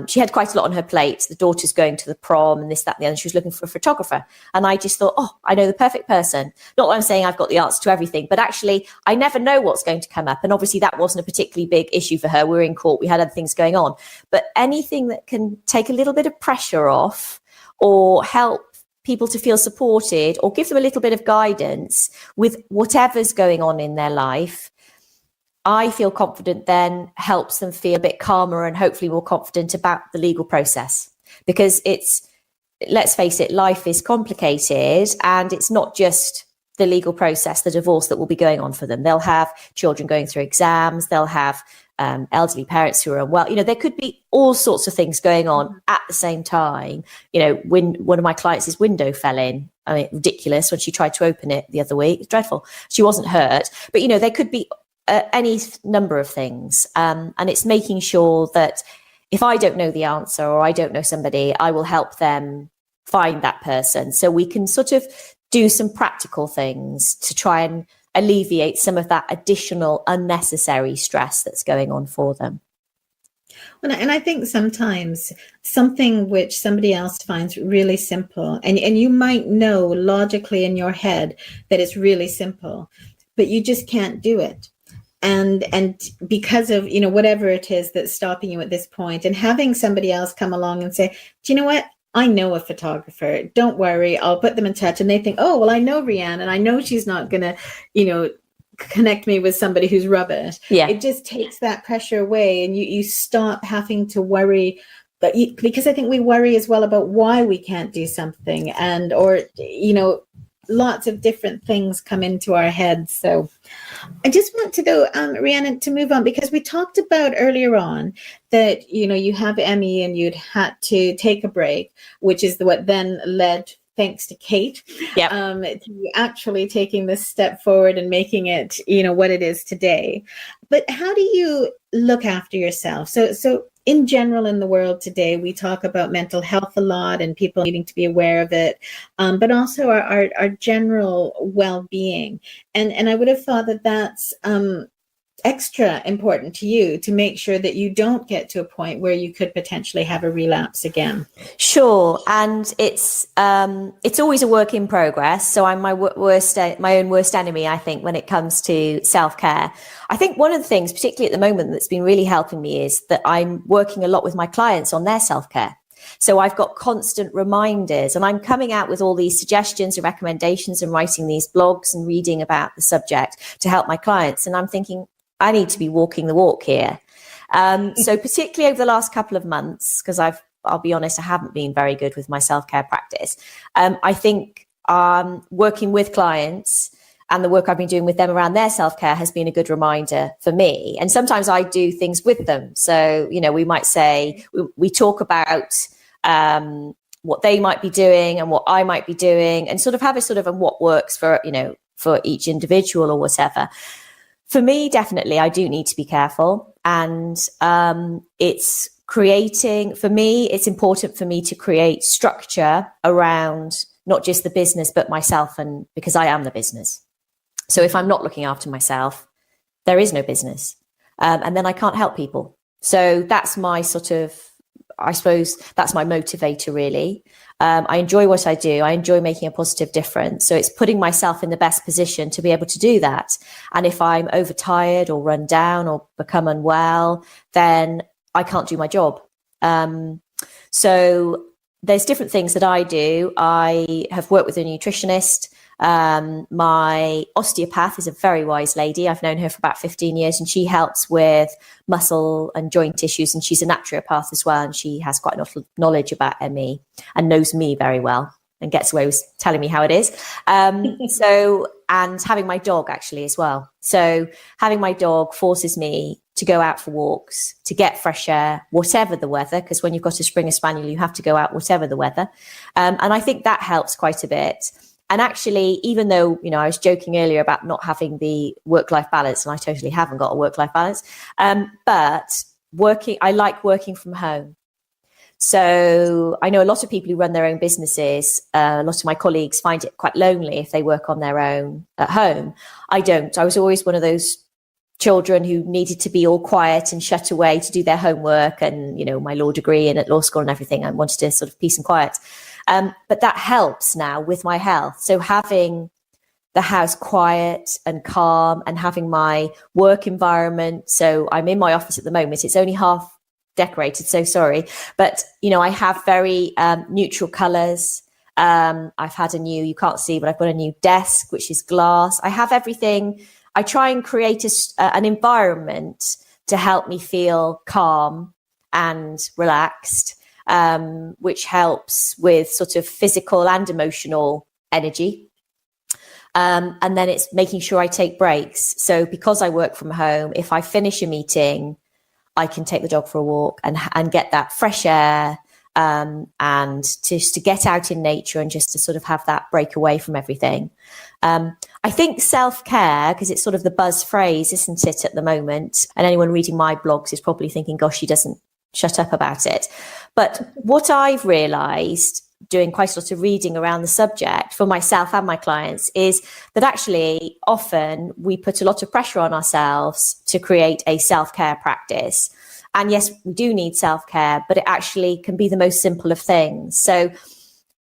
She had quite a lot on her plate. The daughter's going to the prom and this, that, and the other. She was looking for a photographer. And I just thought, I know the perfect person. Not that I'm saying I've got the answer to everything, but actually I never know what's going to come up. And obviously that wasn't a particularly big issue for her. We were in court. We had other things going on. But anything that can take a little bit of pressure off or help people to feel supported or give them a little bit of guidance with whatever's going on in their life, I feel confident then helps them feel a bit calmer and hopefully more confident about the legal process. Because let's face it, life is complicated, and it's not just the legal process, the divorce that will be going on for them. They'll have children going through exams, they'll have elderly parents who are unwell. There could be all sorts of things going on at the same time. When one of my clients' window fell in, I mean, ridiculous, when she tried to open it the other week. It's dreadful. She wasn't hurt, but there could be any number of things. And it's making sure that if I don't know the answer or I don't know somebody, I will help them find that person. So we can sort of do some practical things to try and alleviate some of that additional unnecessary stress that's going on for them. Well, and I think sometimes something which somebody else finds really simple, and you might know logically in your head that it's really simple, but you just can't do it. And because of, whatever it is that's stopping you at this point, and having somebody else come along and say, do you know what? I know a photographer. Don't worry. I'll put them in touch. And they think, oh, well, I know Rhiannon, and I know she's not going to, connect me with somebody who's rubbish. Yeah. It just takes that pressure away, and you stop having to worry. But because I think we worry as well about why we can't do something, lots of different things come into our heads. So I just want to go, Rhiannon, to move on, because we talked about earlier on that, you have Emmy and you'd had to take a break, which is what then led, thanks to Kate, to actually taking this step forward and making it, what it is today. But how do you look after yourself? So in general, in the world today, we talk about mental health a lot and people needing to be aware of it, but also our general well-being. And I would have thought that that's extra important to you, to make sure that you don't get to a point where you could potentially have a relapse again. Sure. And it's always a work in progress. So I'm my own worst enemy, I think, when it comes to self-care. I think one of the things, particularly at the moment, that's been really helping me is that I'm working a lot with my clients on their self-care. So I've got constant reminders, and I'm coming out with all these suggestions and recommendations and writing these blogs and reading about the subject to help my clients. And I'm thinking, I need to be walking the walk here. So particularly over the last couple of months, because I'll be honest, I haven't been very good with my self-care practice. I think working with clients and the work I've been doing with them around their self-care has been a good reminder for me. And sometimes I do things with them. So, we might say, we talk about what they might be doing and what I might be doing, and sort of have a sort of and what works for each individual or whatever. For me, definitely, I do need to be careful. And it's important for me to create structure around not just the business, but myself, and because I am the business. So if I'm not looking after myself, there is no business. And then I can't help people. So that's my I suppose that's my motivator, really. I enjoy what I do. I enjoy making a positive difference. So it's putting myself in the best position to be able to do that. And if I'm overtired or run down or become unwell, then I can't do my job. So there's different things that I do. I have worked with a nutritionist. My osteopath is a very wise lady. I've known her for about 15 years, and she helps with muscle and joint issues. And she's a naturopath as well. And she has quite a lot of knowledge about ME and knows me very well. and gets away with telling me how it is. And having my dog actually as well. So having my dog forces me to go out for walks, to get fresh air, whatever the weather, because when you've got a Springer Spaniel, you have to go out whatever the weather. And I think that helps quite a bit. And actually, even though, I was joking earlier about not having the work-life balance, and I totally haven't got a work-life balance, but I like working from home. So I know a lot of people who run their own businesses. A lot of my colleagues find it quite lonely if they work on their own at home. I don't. I was always one of those children who needed to be all quiet and shut away to do their homework and, my law degree and at law school and everything. I wanted to sort of peace and quiet. But that helps now with my health. So having the house quiet and calm and having my work environment. So I'm in my office at the moment. It's only half decorated, so sorry, but I have very neutral colors. I've had you can't see, but I've got a new desk which is glass. I have everything. I try and create an environment to help me feel calm and relaxed, which helps with sort of physical and emotional energy. And then it's making sure I take breaks. So because I work from home, if I finish a meeting, I can take the dog for a walk and get that fresh air, and just to get out in nature and just to sort of have that break away from everything. I think self-care, because it's sort of the buzz phrase, isn't it, at the moment? And anyone reading my blogs is probably thinking, gosh, she doesn't shut up about it. But what I've realized doing quite a lot of reading around the subject for myself and my clients is that actually often we put a lot of pressure on ourselves to create a self-care practice. And yes, we do need self-care, but it actually can be the most simple of things. So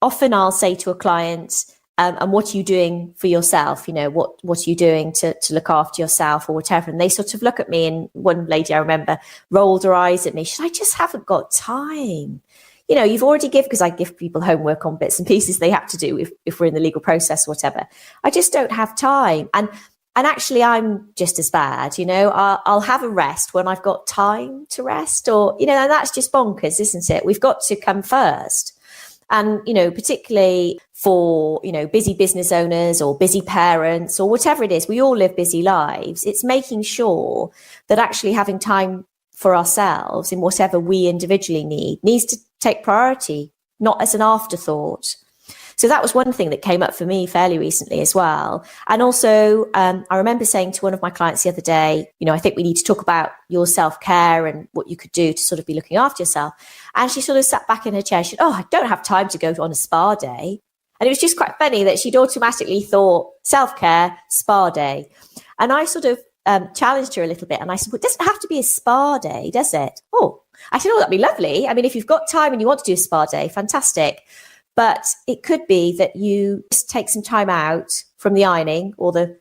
often I'll say to a client, and what are you doing for yourself? What are you doing to look after yourself or whatever? And they sort of look at me, and one lady I remember rolled her eyes at me. She said, I just haven't got time. You've already because I give people homework on bits and pieces they have to do if we're in the legal process or whatever. I just don't have time. And actually, I'm just as bad, I'll have a rest when I've got time to rest and that's just bonkers, isn't it? We've got to come first. And, particularly for, busy business owners or busy parents or whatever it is, we all live busy lives. It's making sure that actually having time for ourselves in whatever we individually needs to take priority, not as an afterthought. So that was one thing that came up for me fairly recently as well. And also, I remember saying to one of my clients the other day, I think we need to talk about your self-care and what you could do to sort of be looking after yourself. And she sort of sat back in her chair. She said, I don't have time to go on a spa day. And it was just quite funny that she'd automatically thought self-care, spa day. And I sort of challenged her a little bit. And I said, well, it doesn't have to be a spa day, does it? I said, that'd be lovely. I mean, if you've got time and you want to do a spa day, fantastic. But it could be that you just take some time out from the ironing or the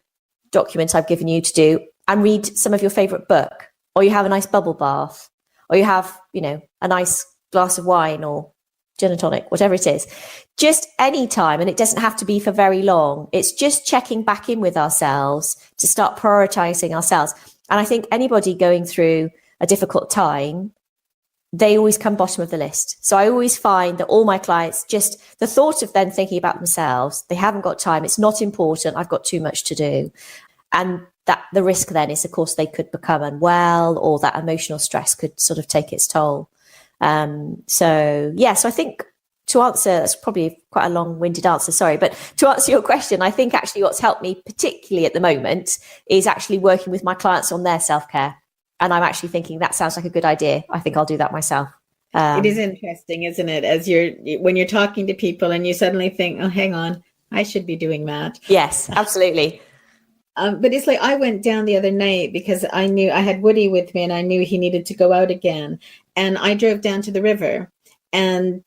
document I've given you to do and read some of your favorite book, or you have a nice bubble bath, or you have, a nice glass of wine or gin and tonic, whatever it is. Just any time. And it doesn't have to be for very long. It's just checking back in with ourselves to start prioritizing ourselves. And I think anybody going through a difficult time, they always come bottom of the list. So I always find that all my clients, just the thought of then thinking about themselves, they haven't got time, it's not important, I've got too much to do. And that the risk then is, of course, they could become unwell, or that emotional stress could sort of take its toll. So I think to answer, that's probably quite a long-winded answer, sorry, but to answer your question, I think actually what's helped me particularly at the moment is actually working with my clients on their self-care. And I'm actually thinking that sounds like a good idea. I think I'll do that myself. It is interesting, isn't it? When you're talking to people and you suddenly think, oh, hang on, I should be doing that. Yes, absolutely. But it's like I went down the other night because I knew I had Woody with me and I knew he needed to go out again. And I drove down to the river, and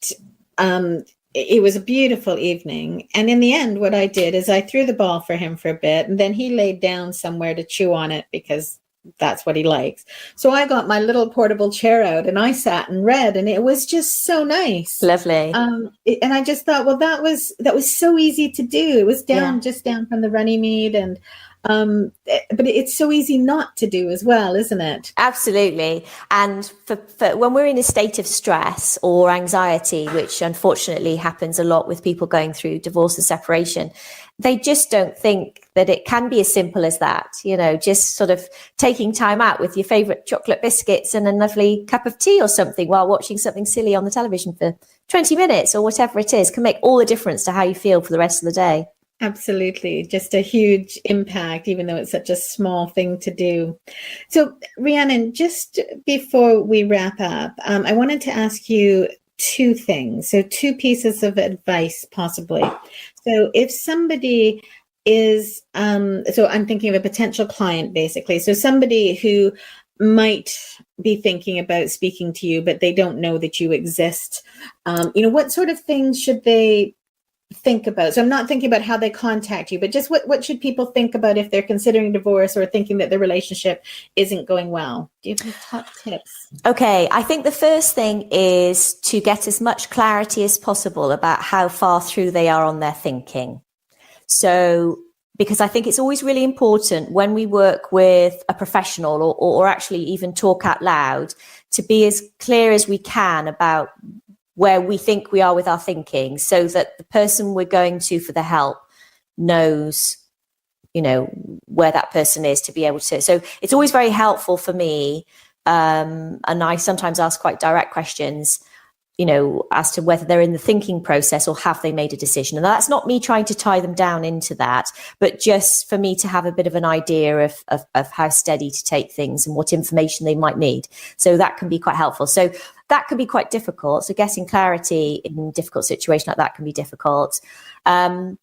it was a beautiful evening. And in the end, what I did is I threw the ball for him for a bit, and then he laid down somewhere to chew on it because that's what he likes. So I got my little portable chair out and I sat and read, and it was just so nice. Lovely. And I just thought, well, that was so easy to do. It was just down from the Runnymede, and But it's so easy not to do as well, isn't it? Absolutely. And for when we're in a state of stress or anxiety, which unfortunately happens a lot with people going through divorce and separation, they just don't think that it can be as simple as that. Just sort of taking time out with your favorite chocolate biscuits and a lovely cup of tea or something while watching something silly on the television for 20 minutes or whatever it is can make all the difference to how you feel for the rest of the day. Absolutely. Just a huge impact, even though it's such a small thing to do. So, Rhiannon, just before we wrap up, I wanted to ask you two things. So, two pieces of advice, possibly. So, if somebody is, so I'm thinking of a potential client, basically. So, somebody who might be thinking about speaking to you, but they don't know that you exist. What sort of things should they think about? So I'm not thinking about how they contact you, but just what should people think about if they're considering divorce or thinking that their relationship isn't going well? Do you have any top tips? Okay, I think the first thing is to get as much clarity as possible about how far through they are on their thinking. So, because I think it's always really important when we work with a professional or actually even talk out loud to be as clear as we can about where we think we are with our thinking, so that the person we're going to for the help knows, where that person is to be able to. So it's always very helpful for me. And I sometimes ask quite direct questions, as to whether they're in the thinking process or have they made a decision. And that's not me trying to tie them down into that, but just for me to have a bit of an idea of how steady to take things and what information they might need. So that can be quite helpful. So that can be quite difficult. So getting clarity in a difficult situation like that can be difficult. And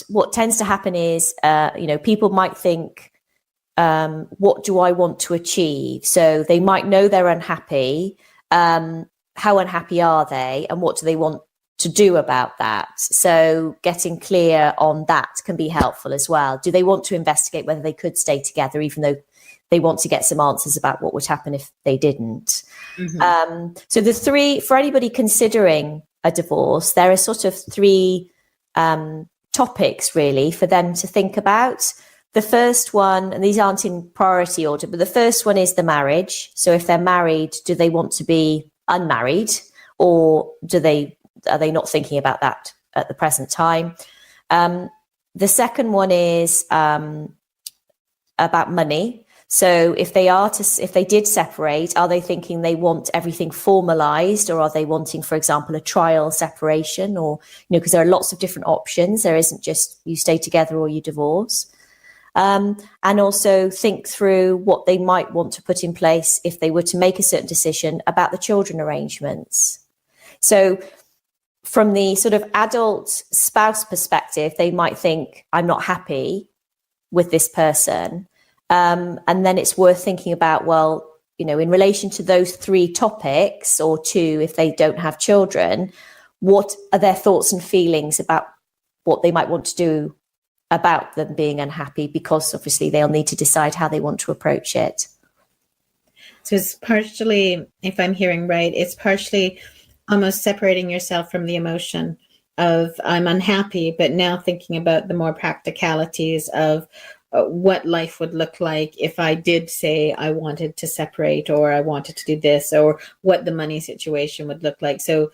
what tends to happen is, people might think, what do I want to achieve? So they might know they're unhappy. How unhappy are they? And what do they want to do about that? So getting clear on that can be helpful as well. Do they want to investigate whether they could stay together, even though they want to get some answers about what would happen if they didn't? Mm-hmm. So the three, for anybody considering a divorce, there are sort of three topics really for them to think about. The first one, and these aren't in priority order, but the first one is the marriage. So if they're married, do they want to be unmarried, or are they not thinking about that at the present time? The second one is about money. So if they did separate, are they thinking they want everything formalized, or are they wanting, for example, a trial separation, or, because there are lots of different options. There isn't just you stay together or you divorce. And also think through what they might want to put in place if they were to make a certain decision about the children arrangements. So from the sort of adult spouse perspective, they might think, I'm not happy with this person. And then it's worth thinking about, well, in relation to those three topics, or two, if they don't have children, what are their thoughts and feelings about what they might want to do about them being unhappy, because obviously they'll need to decide how they want to approach it. So it's partially, if I'm hearing right, it's partially almost separating yourself from the emotion of I'm unhappy, but now thinking about the more practicalities of what life would look like if I did say I wanted to separate, or I wanted to do this, or what the money situation would look like. So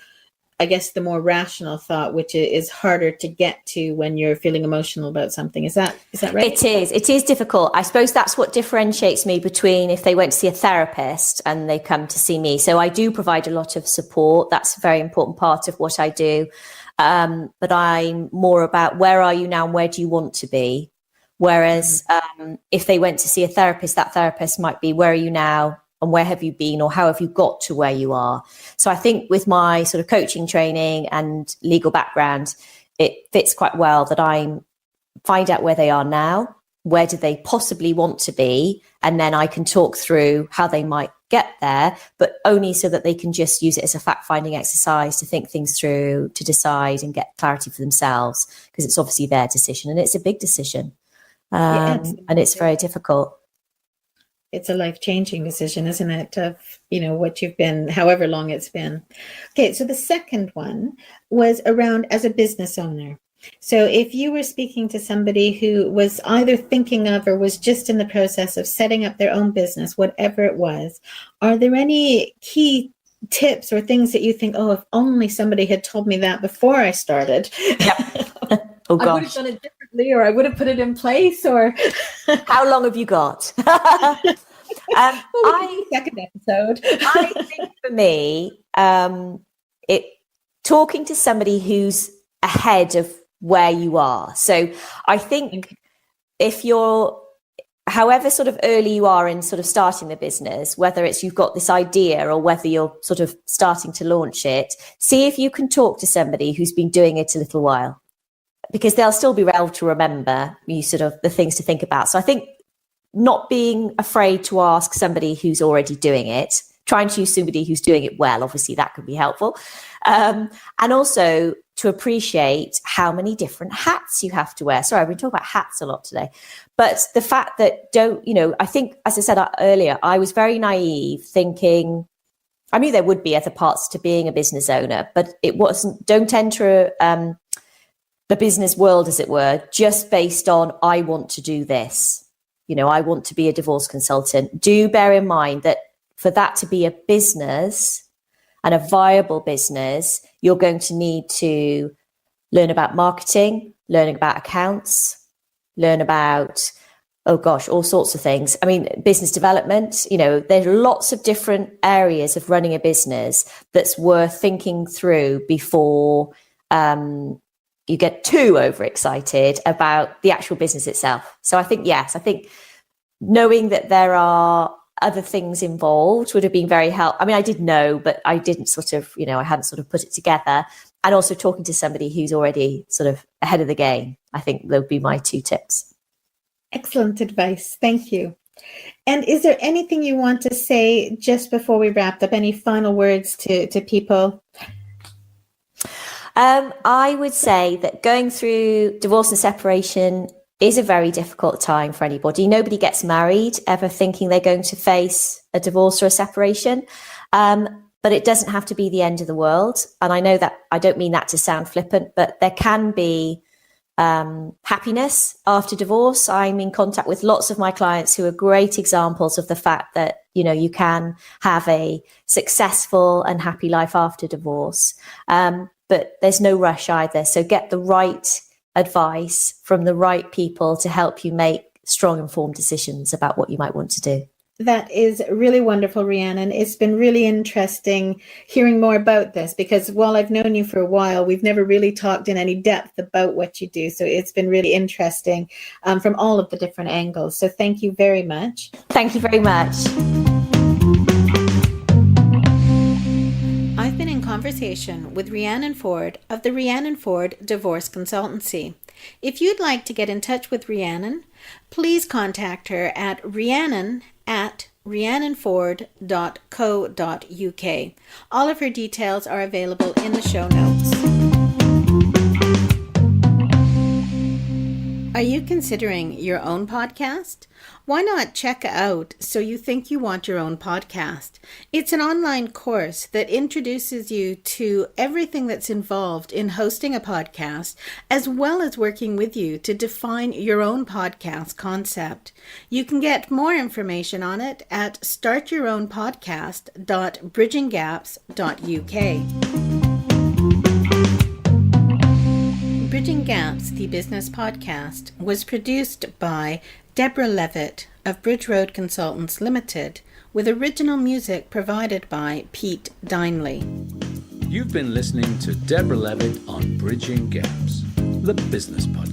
I guess the more rational thought, which is harder to get to when you're feeling emotional about something. Is that right? It is difficult. I suppose that's what differentiates me between if they went to see a therapist and they come to see me. So I do provide a lot of support. That's a very important part of what I do. But I'm more about where are you now and where do you want to be? Whereas if they went to see a therapist, that therapist might be where are you now? And where have you been, or how have you got to where you are? So I think with my sort of coaching training and legal background, it fits quite well that I find out where they are now, where do they possibly want to be, and then I can talk through how they might get there, but only so that they can just use it as a fact-finding exercise to think things through, to decide and get clarity for themselves, because it's obviously their decision, and it's a big decision, and it's very difficult. It's a life-changing decision, isn't it? Of, what you've been, however long it's been. Okay, so the second one was around as a business owner. So if you were speaking to somebody who was either thinking of or was just in the process of setting up their own business, whatever it was, are there any key tips or things that you think, oh, if only somebody had told me that before I started? Yep. Oh, I would have done it differently, or I would have put it in place, or how long have you got? Second episode. I think for me, talking to somebody who's ahead of where you are. So I think if you're, however sort of early you are in sort of starting the business, whether it's you've got this idea or whether you're sort of starting to launch it, see if you can talk to somebody who's been doing it a little while, because they'll still be able to remember you sort of the things to think about. So I think not being afraid to ask somebody who's already doing it, trying to use somebody who's doing it well, obviously that could be helpful. And also to appreciate how many different hats you have to wear. Sorry, we've been talking about hats a lot today. But the fact that I think, as I said earlier, I was very naive thinking, I knew there would be other parts to being a business owner, but it wasn't, don't enter the business world, as it were, just based on, I want to do this. I want to be a divorce consultant. Do bear in mind that for that to be a business and a viable business, you're going to need to learn about marketing, learn about accounts, learn about, all sorts of things. I mean, business development, there's lots of different areas of running a business that's worth thinking through before you get too overexcited about the actual business itself. So I think, yes, knowing that there are other things involved would have been very helpful. I mean, I did know, but I didn't sort of, I hadn't sort of put it together. And also talking to somebody who's already sort of ahead of the game. I think those would be my 2 tips. Excellent advice. Thank you. And is there anything you want to say just before we wrap up? Any final words to people? I would say that going through divorce and separation is a very difficult time for anybody. Nobody gets married ever thinking they're going to face a divorce or a separation. But it doesn't have to be the end of the world. And I know that I don't mean that to sound flippant, but there can be happiness after divorce. I'm in contact with lots of my clients who are great examples of the fact that, you can have a successful and happy life after divorce. But there's no rush either. So get the right advice from the right people to help you make strong, informed decisions about what you might want to do. That is really wonderful, Rhiannon. It's been really interesting hearing more about this, because while I've known you for a while, we've never really talked in any depth about what you do. So it's been really interesting from all of the different angles. So thank you very much. Thank you very much. I've been in conversation with Rhiannon Ford of the Rhiannon Ford Divorce Consultancy. If you'd like to get in touch with Rhiannon, please contact her at rhiannonford.co.uk. All of her details are available in the show notes. Are you considering your own podcast? Why not check out So You Think You Want Your Own Podcast? It's an online course that introduces you to everything that's involved in hosting a podcast, as well as working with you to define your own podcast concept. You can get more information on it at startyourownpodcast.bridginggaps.uk. Bridging Gaps, the business podcast, was produced by Deborah Levitt of Bridge Road Consultants Limited, with original music provided by Pete Dineley. You've been listening to Deborah Levitt on Bridging Gaps, the business podcast.